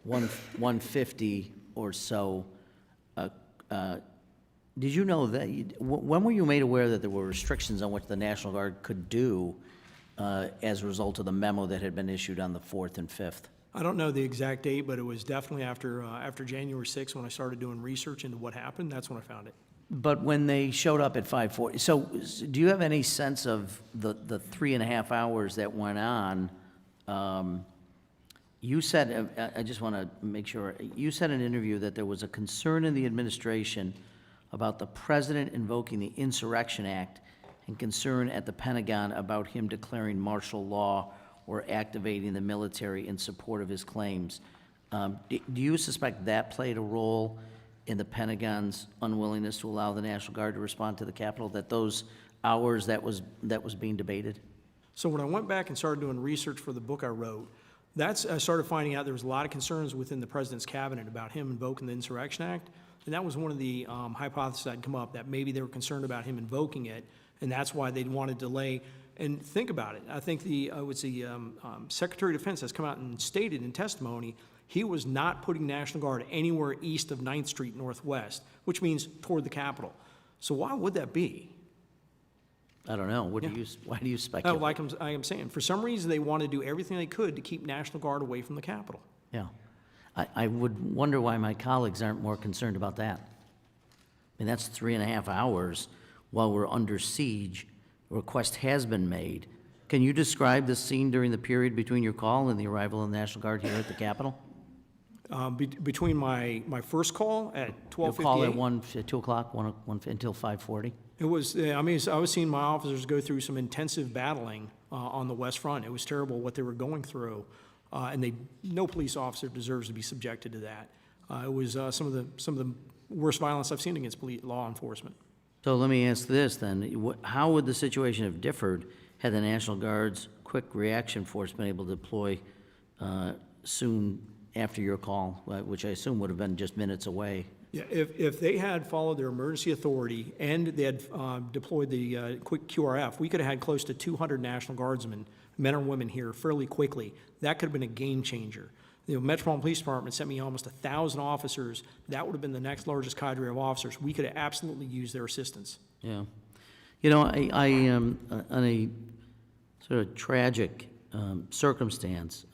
1:50 or so, did you know that, when were you made aware that there were restrictions on what the National Guard could do as a result of the memo that had been issued on the 4th and 5th? I don't know the exact date, but it was definitely after January 6th when I started doing research into what happened. That's when I found it. But when they showed up at 5:40, so do you have any sense of the 3.5 hours that went on? You said, I just want to make sure, you said in an interview that there was a concern in the administration about the president invoking the Insurrection Act and concern at the Pentagon about him declaring martial law or activating the military in support of his claims. Do you suspect that played a role in the Pentagon's unwillingness to allow the National Guard to respond to the Capitol, that those hours that was being debated? So when I went back and started doing research for the book I wrote, I started finding out there was a lot of concerns within the president's cabinet about him invoking the Insurrection Act, and that was one of the hypotheses that had come up, that maybe they were concerned about him invoking it, and that's why they'd want to delay. And think about it. I think the Secretary of Defense has come out and stated in testimony he was not putting National Guard anywhere east of 9th Street Northwest, which means toward the Capitol. So why would that be? I don't know. Why do you speculate? Like I am saying, for some reason, they want to do everything they could to keep National Guard away from the Capitol. Yeah. I would wonder why my colleagues aren't more concerned about that. I mean, that's 3.5 hours while we're under siege. A request has been made. Can you describe the scene during the period between your call and the arrival of the National Guard here at the Capitol? Between my first call at Your 12:58. call at 2 o'clock, 1 until 5:40? It was, I mean, I was seeing my officers go through some intensive battling on the West Front. It was terrible what they were going through, and no police officer deserves to be subjected to that. It was some of the worst violence I've seen against law enforcement. So let me ask this then. How would the situation have differed had the National Guard's quick reaction force been able to deploy soon after your call, which I assume would have been just minutes away? Yeah, if they had followed their emergency authority and they had deployed the quick QRF, we could have had close to 200 National Guardsmen, men and women here, fairly quickly. That could have been a game changer. The Metropolitan Police Department sent me almost 1,000 officers. That would have been the next largest cadre of officers. We could have absolutely used their assistance. Yeah. You know, I on a sort of tragic circumstance,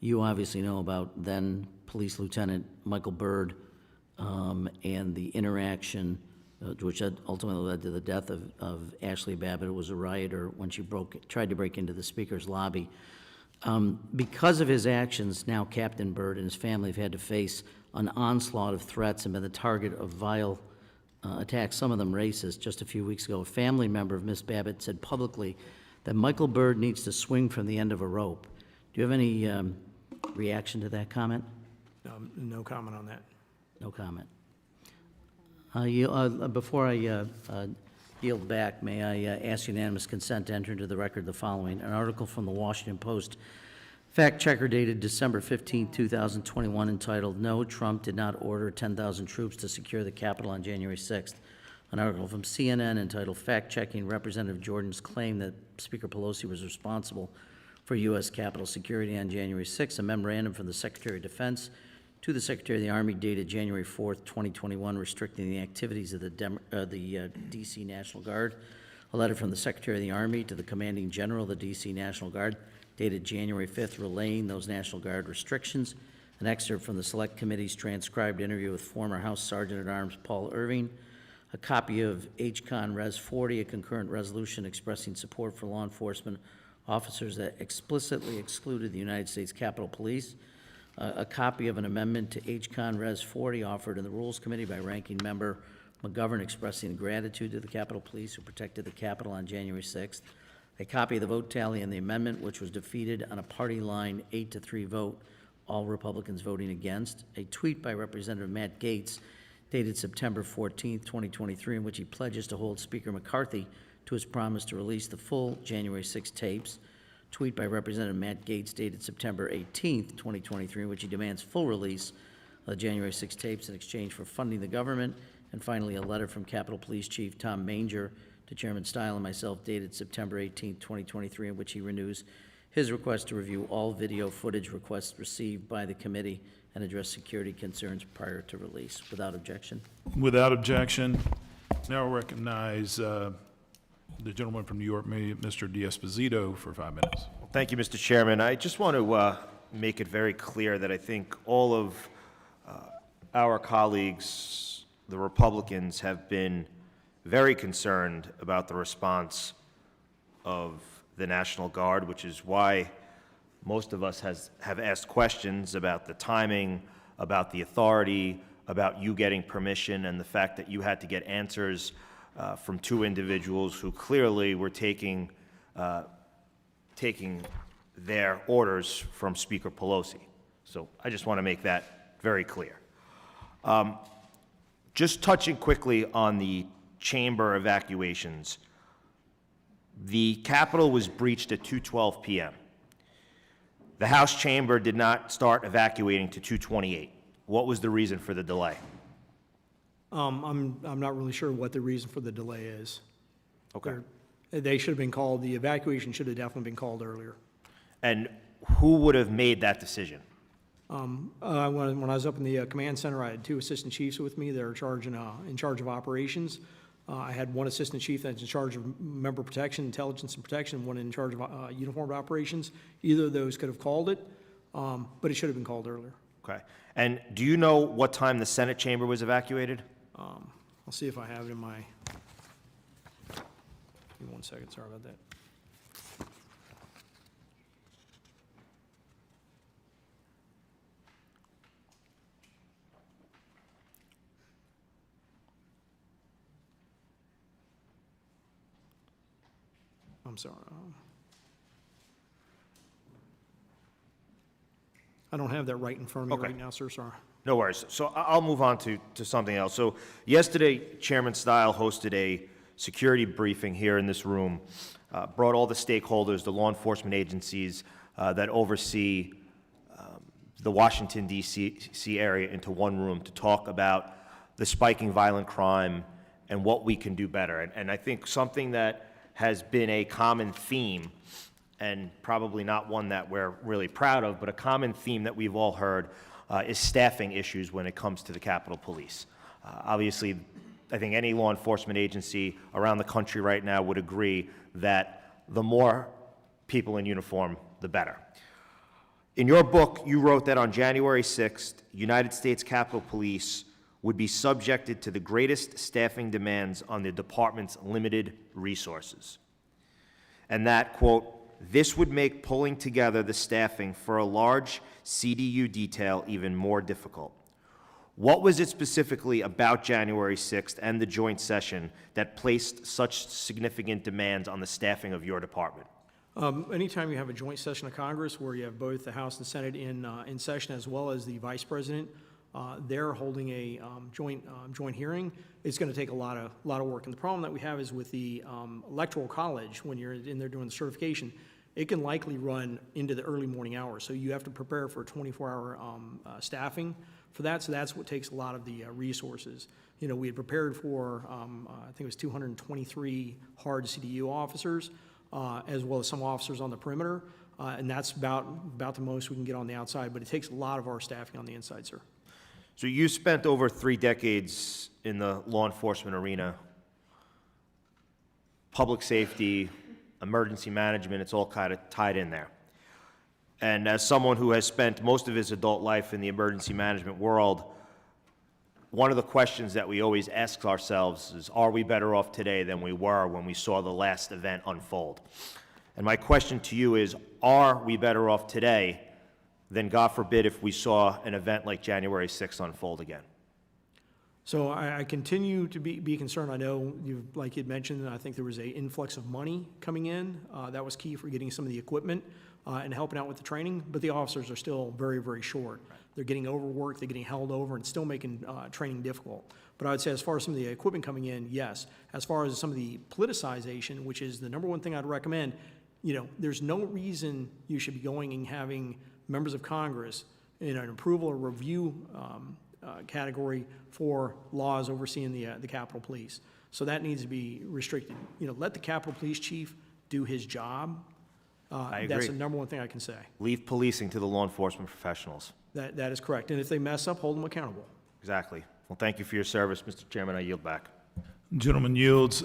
you obviously know about then Police Lieutenant Michael Byrd and the interaction, which ultimately led to the death of Ashley Babbitt, who was a rioter when she tried to break into the Speaker's lobby. Because of his actions, now Captain Byrd and his family have had to face an onslaught of threats and been the target of vile attacks, some of them racist. Just a few weeks ago, a family member of Miss Babbitt said publicly that Michael Byrd needs to swing from the end of a rope. Do you have any reaction to that comment? No comment on that. No comment. Before I yield back, may I ask unanimous consent to enter into the record the following. An article from the Washington Post fact checker dated December 15, 2021, entitled, "No, Trump did not order 10,000 troops to secure the Capitol on January 6th. An article from CNN entitled, "Fact-Checking Representative Jordan's Claim That Speaker Pelosi Was Responsible for U.S. Capitol Security on January 6th. A memorandum from the Secretary of Defense to the Secretary of the Army dated January 4th, 2021, restricting the activities of the D.C. National Guard. A letter from the Secretary of the Army to the Commanding General of the D.C. National Guard dated January 5th, relaying those National Guard restrictions. An excerpt from the Select Committee's transcribed interview with former House Sergeant-at-Arms Paul Irving. A copy of H-Con Res 40, a concurrent resolution expressing support for law enforcement officers that explicitly excluded the United States Capitol Police. A copy of an amendment to H-Con Res 40 offered in the Rules Committee by Ranking Member McGovern expressing gratitude to the Capitol Police who protected the Capitol on January 6th. A copy of the vote tally on the amendment, which was defeated on a party line 8-3 vote, all Republicans voting against. A tweet by Representative Matt Gaetz dated September 14th, 2023, in which he pledges to hold Speaker McCarthy to his promise to release the full January 6 tapes. Tweet by Representative Matt Gaetz dated September 18th, 2023, in which he demands full release of the January 6 tapes in exchange for funding the government. And finally, a letter from Capitol Police Chief Tom Manger to Chairman Stile and myself dated September 18th, 2023, in which he renews his request to review all video footage requests received by the committee and address security concerns prior to release. Without objection. Without objection. Now I recognize the gentleman from New York, Mr. D'Esposito, for 5 minutes. Thank you, Mr. Chairman. I just want to make it very clear that I think all of our colleagues, the Republicans, have been very concerned about the response of the National Guard, which is why most of us have asked questions about the timing, about the authority, about you getting permission and the fact that you had to get answers from two individuals who clearly were taking their orders from Speaker Pelosi. So I just want to make that very clear. Just touching quickly on the chamber evacuations, the Capitol was breached at 2:12 p.m. The House chamber did not start evacuating to 2:28. What was the reason for the delay? I'm not really sure what the reason for the delay is. Okay. They should have been called, the evacuation should have definitely been called earlier. And who would have made that decision? When I was up in the command center, I had two assistant chiefs with me that are in charge of operations. I had one assistant chief that's in charge of member protection, intelligence and protection, and one in charge of uniformed operations. Either of those could have called it, but it should have been called earlier. Okay. And do you know what time the Senate chamber was evacuated? I'll see if I have it in my, give me 1 second, sorry about that. I'm sorry. I don't have that right in front of me Okay. right now, sir, sorry. No worries. So I'll move on to something else. So yesterday, Chairman Stile hosted a security briefing here in this room, brought all the stakeholders, the law enforcement agencies that oversee the Washington, D.C. area into one room to talk about the spiking violent crime and what we can do better. And I think something that has been a common theme, and probably not one that we're really proud of, but a common theme that we've all heard is staffing issues when it comes to the Capitol Police. Obviously, I think any law enforcement agency around the country right now would agree that the more people in uniform, the better. In your book, you wrote that on January 6th, United States Capitol Police would be subjected to the greatest staffing demands on the department's limited resources. And that, quote, this would make pulling together the staffing for a large CDU detail even more difficult. What was it specifically about January 6th and the joint session that placed such significant demands on the staffing of your department? Anytime you have a joint session of Congress where you have both the House and Senate in session as well as the Vice President, they're holding a joint hearing. It's going to take a lot of work. And the problem that we have is with the Electoral College, when you're in there doing the certification, it can likely run into the early morning hours. So you have to prepare for 24-hour staffing for that. So that's what takes a lot of the resources. You know, we had prepared for, I think it was 223 hard CDU officers, as well as some officers on the perimeter. And that's about the most we can get on the outside. But it takes a lot of our staffing on the inside, sir. So you spent over 3 decades in the law enforcement arena. Public safety, emergency management, it's all kind of tied in there. And as someone who has spent most of his adult life in the emergency management world, one of the questions that we always ask ourselves is, are we better off today than we were when we saw the last event unfold? And my question to you is, are we better off today than, God forbid, if we saw an event like January 6th unfold again? So I continue to be concerned. I know, like you'd mentioned, I think there was an influx of money coming in. That was key for getting some of the equipment and helping out with the training, but the officers are still very, very short. They're getting overworked, they're getting held over, and still making training difficult. But I would say as far as some of the equipment coming in, yes. As far as some of the politicization, which is the number one thing I'd recommend, you know, there's no reason you should be going and having members of Congress in an approval or review category for laws overseeing the Capitol Police. So that needs to be restricted. You know, let the Capitol Police Chief do his job. I agree. That's the number one thing I can say. Leave policing to the law enforcement professionals. That is correct. And if they mess up, hold them accountable. Exactly. Well, thank you for your service, Mr. Chairman. I yield back. Gentleman yields.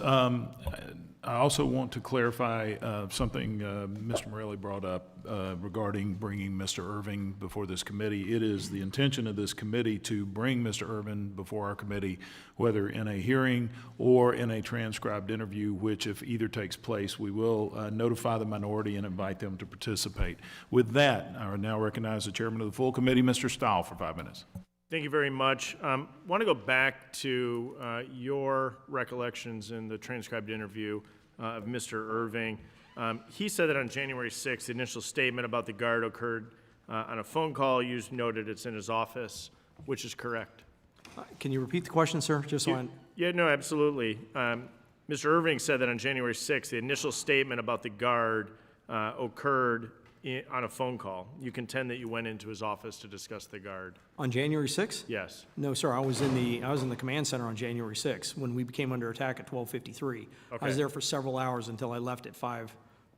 I also want to clarify something Mr. Morelli brought up regarding bringing Mr. Irving before this committee. It is the intention of this committee to bring Mr. Irving before our committee, whether in a hearing or in a transcribed interview, which if either takes place, we will notify the minority and invite them to participate. With that, I now recognize the chairman of the full committee, Mr. Stahl, for 5 minutes. Thank you very much. Want to go back to your recollections in the transcribed interview of Mr. Irving. He said that on January 6th, the initial statement about the guard occurred on a phone call. You noted it's in his office, which is correct. Can you repeat the question, sir? Just so I... Yeah, no, absolutely. Mr. Irving said that on January 6th, the initial statement about the guard occurred on a phone call. You contend that you went into his office to discuss the guard. On January 6th? Yes. No, sir, I was in the command center on January 6th when we became under attack at 12:53. I Okay. was there for several hours until I left at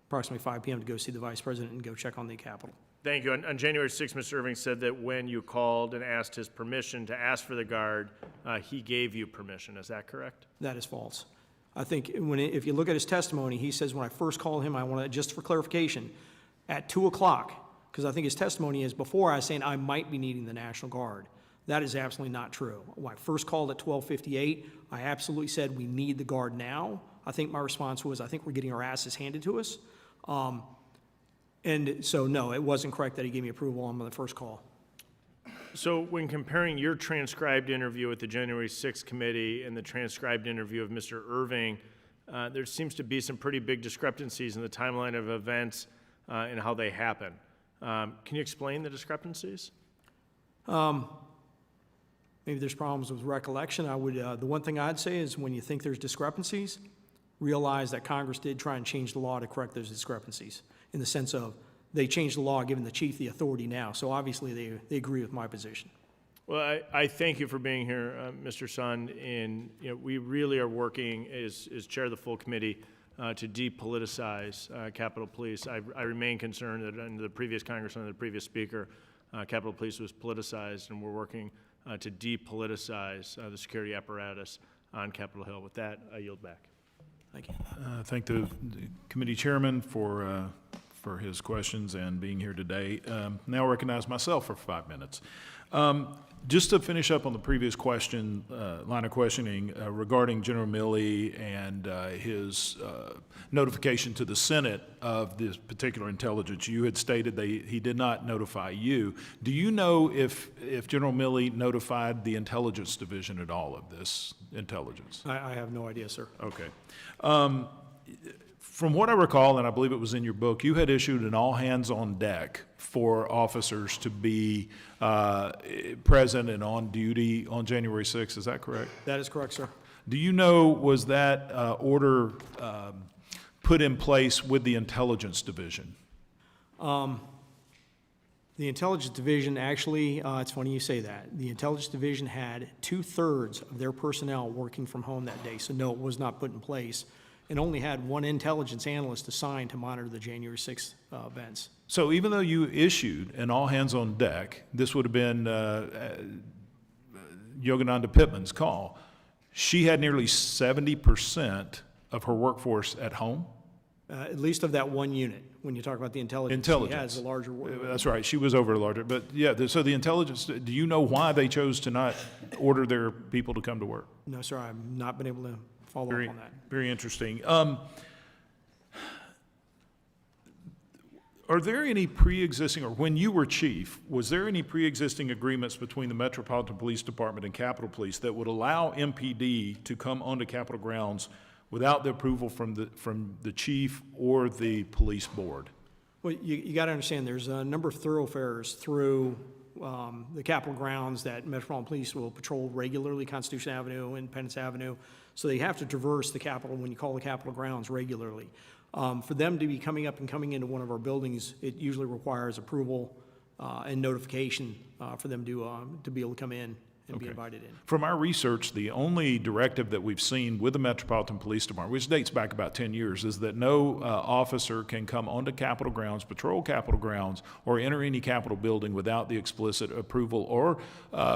approximately 5 p.m. to go see the vice president and go check on the Capitol. Thank you. On January 6th, Mr. Irving said that when you called and asked his permission to ask for the guard, he gave you permission. Is that correct? That is false. I think if you look at his testimony, he says when I first called him, I want to, just for clarification, at 2 o'clock, because I think his testimony is before I was saying I might be needing the National Guard. That is absolutely not true. When I first called at 12:58, I absolutely said we need the Guard now. I think my response was, I think we're getting our asses handed to us. And so, no, it wasn't correct that he gave me approval on the first call. So when comparing your transcribed interview with the January 6th committee and the transcribed interview of Mr. Irving, there seems to be some pretty big discrepancies in the timeline of events and how they happen. Can you explain the discrepancies? Maybe there's problems with recollection. The one thing I'd say is when you think there's discrepancies, realize that Congress did try and change the law to correct those discrepancies, in the sense of they changed the law, giving the chief the authority now. So obviously they agree with my position. Well, I thank you for being here, Mr. Sund, and we really are working as chair of the full committee to depoliticize Capitol Police. I remain concerned that under the previous Congress, under the previous Speaker, Capitol Police was politicized, and we're working to depoliticize the security apparatus on Capitol Hill. With that, I yield back. Thank you. Thank the committee chairman for his questions and being here today. Now I recognize myself for 5 minutes. Just to finish up on the previous question, line of questioning regarding General Milley and his notification to the Senate of this particular intelligence, you had stated he did not notify you. Do you know if General Milley notified the Intelligence Division at all of this intelligence? I have no idea, sir. Okay. From what I recall, and I believe it was in your book, you had issued an all-hands-on-deck for officers to be present and on duty on January 6th. Is that correct? That is correct, sir. Do you know, was that order put in place with the Intelligence Division? The Intelligence Division, actually, it's funny you say that. The Intelligence Division had 2/3 of their personnel working from home that day, so no, it was not put in place, and only had one intelligence analyst assigned to monitor the January 6th events. So even though you issued an all-hands-on-deck, this would have been Yogananda Pittman's call. She had nearly 70% of her workforce at home? At least of that one unit, when you talk about the intelligence. She has a larger. That's right, she was over larger. But yeah, so the intelligence, do you know why they chose to not order their people to come to work? No, sir, I've not been able to follow up on that. Very interesting. Are there any pre-existing, or when you were chief, was there any pre-existing agreements between the Metropolitan Police Department and Capitol Police that would allow MPD to come onto Capitol grounds without the approval from the chief or the police board? Well, you got to understand, there's a number of thoroughfares through the Capitol grounds that Metropolitan Police will patrol regularly, Constitution Avenue, Independence Avenue. So they have to traverse the Capitol when you call the Capitol grounds regularly. For them to be coming up and coming into one of our buildings, it usually requires approval and notification for them to be able to come in and be invited in. From our research, the only directive that we've seen with the Metropolitan Police Department, which dates back about 10 years, is that no officer can come onto Capitol grounds, patrol Capitol grounds, or enter any Capitol building without the explicit approval or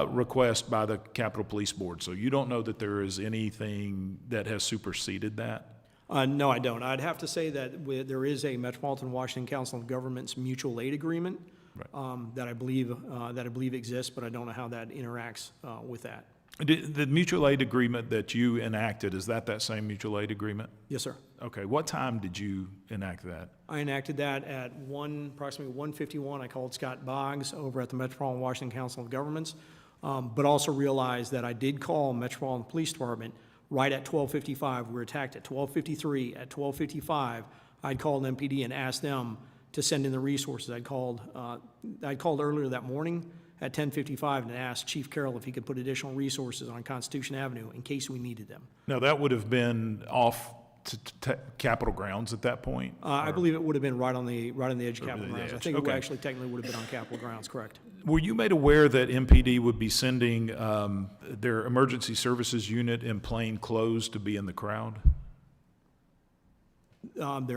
request by the Capitol Police Board. So you don't know that there is anything that has superseded that? No, I don't. I'd have to say that there is a Metropolitan Washington Council of Governments mutual aid agreement that I believe exists, but I don't know how that interacts with that. The mutual aid agreement that you enacted, is that same mutual aid agreement? Yes, sir. Okay. What time did you enact that? I enacted that at approximately 1:51. I called Scott Boggs over at the Metropolitan Washington Council of Governments. but also realize that I did call Metropolitan Police Department right at 12:55. We were attacked at 12:53. At 12:55, I'd called MPD and asked them to send in the resources. I'd called earlier that morning at 10:55 and asked Chief Carroll if he could put additional resources on Constitution Avenue in case we needed them. Now, that would have been off to Capitol grounds at that point? I believe it would have been right on the edge of Capitol the grounds. I edge, think it okay. actually technically would have been on Capitol grounds, correct? Were you made aware that MPD would be sending their emergency services unit in plain clothes to be in the crowd? I'm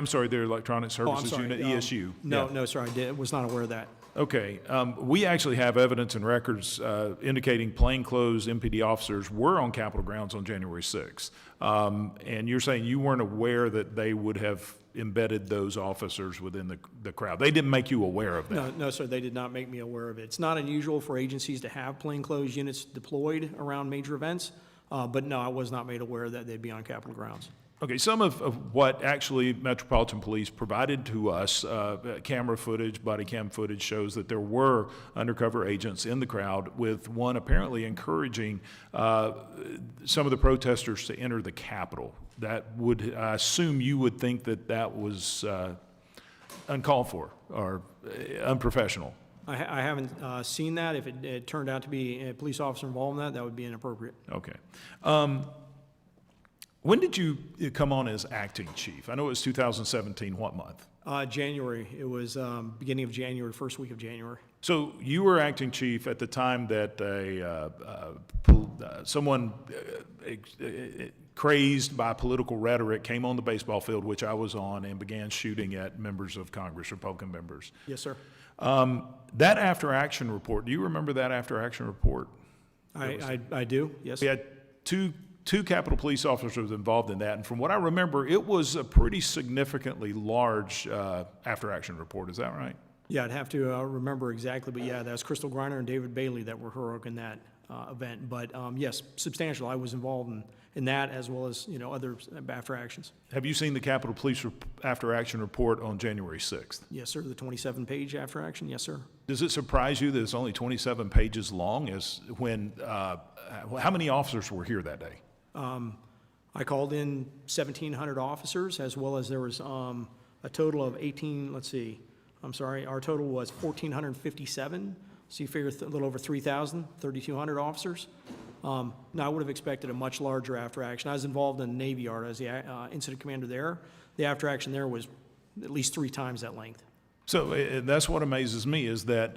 sorry, their electronic Oh, I'm services sorry. unit, ESU. No, Yeah. no, sir, was not aware of that. Okay, we actually have evidence and records indicating plainclothes MPD officers were on Capitol grounds on January 6th. And you're saying you weren't aware that they would have embedded those officers within the crowd? They didn't make you aware of that? No, no, sir, they did not make me aware of it. It's not unusual for agencies to have plainclothes units deployed around major events, but no, I was not made aware that they'd be on Capitol grounds. Okay, some of what actually Metropolitan Police provided to us, camera footage, body cam footage, shows that there were undercover agents in the crowd, with one apparently encouraging some of the protesters to enter the Capitol. That would, I assume you would think that that was uncalled for or unprofessional. I haven't seen that. If it turned out to be a police officer involved in that, that would be inappropriate. Okay. When did you come on as acting chief? I know it was 2017, what month? January. It was beginning of January, first week of January. So you were acting chief at the time that someone crazed by political rhetoric came on the baseball field, which I was on, and began shooting at members of Congress, Republican members. Yes, sir. That after-action report, do you remember that after-action report? I do, yes. We had two Capitol Police officers involved in that, and from what I remember, it was a pretty significantly large after-action report. Is that right? Yeah, I'd have to remember exactly, but yeah, that was Crystal Griner and David Bailey that were heroic in that event. But yes, substantial. I was involved in that as well as, other after actions. Have you seen the Capitol Police after-action report on January 6th? Yes, sir. The 27-page after action. Yes, sir. Does it surprise you that it's only 27 pages long? How many officers were here that day? I called in 1,700 officers, as well as there was a total of our total was 1,457. So you figure a little over 3,000, 3,200 officers. Now, I would have expected a much larger after action. I was involved in the Navy Yard as the incident commander there. The after action there was at least 3 times that length. So that's what amazes me, is that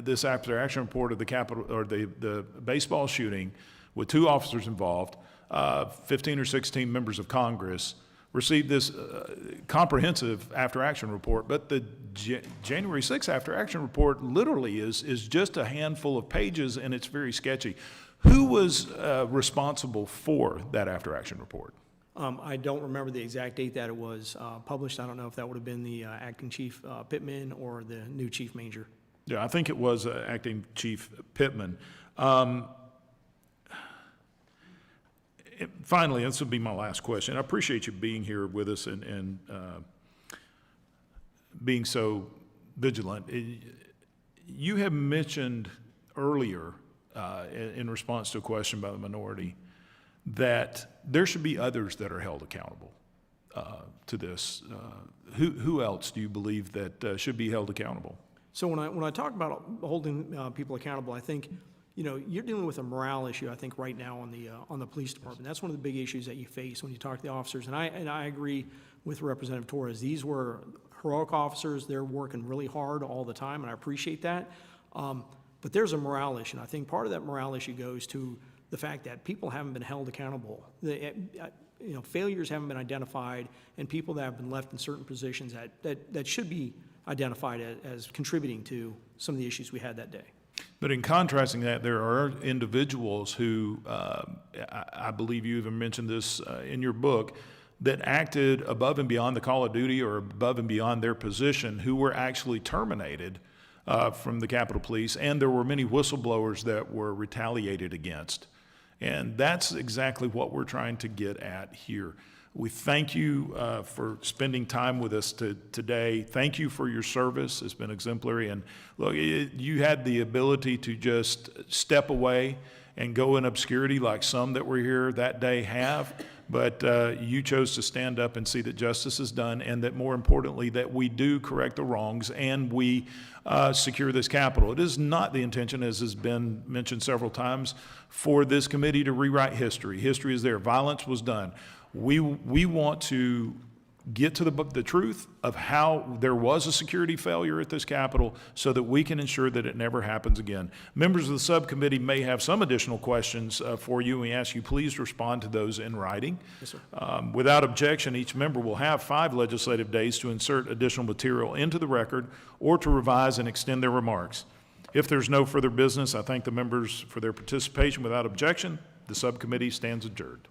this after action report of the Capitol, or the baseball shooting with 2 officers involved, 15 or 16 members of Congress, received this comprehensive after-action report, but the January 6th after-action report literally is just a handful of pages, and it's very sketchy. Who was responsible for that after-action report? I don't remember the exact date that it was published. I don't know if that would have been the acting chief Pittman or the new chief Manger. Yeah, I think it was acting chief Pittman. Finally, this will be my last question. I appreciate you being here with us and being so vigilant. You have mentioned earlier, in response to a question by the minority, that there should be others that are held accountable to this. Who else do you believe that should be held accountable? So when I talk about holding people accountable, I think, you're dealing with a morale issue, I think, right now on the police department. That's one of the big issues that you face when you talk to the officers. And I agree with Representative Torres. These were heroic officers. They're working really hard all the time, and I appreciate that. But there's a morale issue. And I think part of that morale issue goes to the fact that people haven't been held accountable. Failures haven't been identified, and people that have been left in certain positions that should be identified as contributing to some of the issues we had that day. But in contrasting that, there are individuals who, I believe you even mentioned this in your book, that acted above and beyond the call of duty or above and beyond their position, who were actually terminated from the Capitol Police, and there were many whistleblowers that were retaliated against. And that's exactly what we're trying to get at here. We thank you for spending time with us today. Thank you for your service. It's been exemplary. And look, you had the ability to just step away and go in obscurity like some that were here that day have. But you chose to stand up and see that justice is done, and that more importantly, that we do correct the wrongs and we secure this Capitol. It is not the intention, as has been mentioned several times, for this committee to rewrite history. History is there. Violence was done. We want to get to the truth of how there was a security failure at this Capitol so that we can ensure that it never happens again. Members of the subcommittee may have some additional questions for you. We ask you please respond to those in writing. Yes, sir. Without objection, each member will have 5 legislative days to insert additional material into the record or to revise and extend their remarks. If there's no further business, I thank the members for their participation. Without objection, the subcommittee stands adjourned.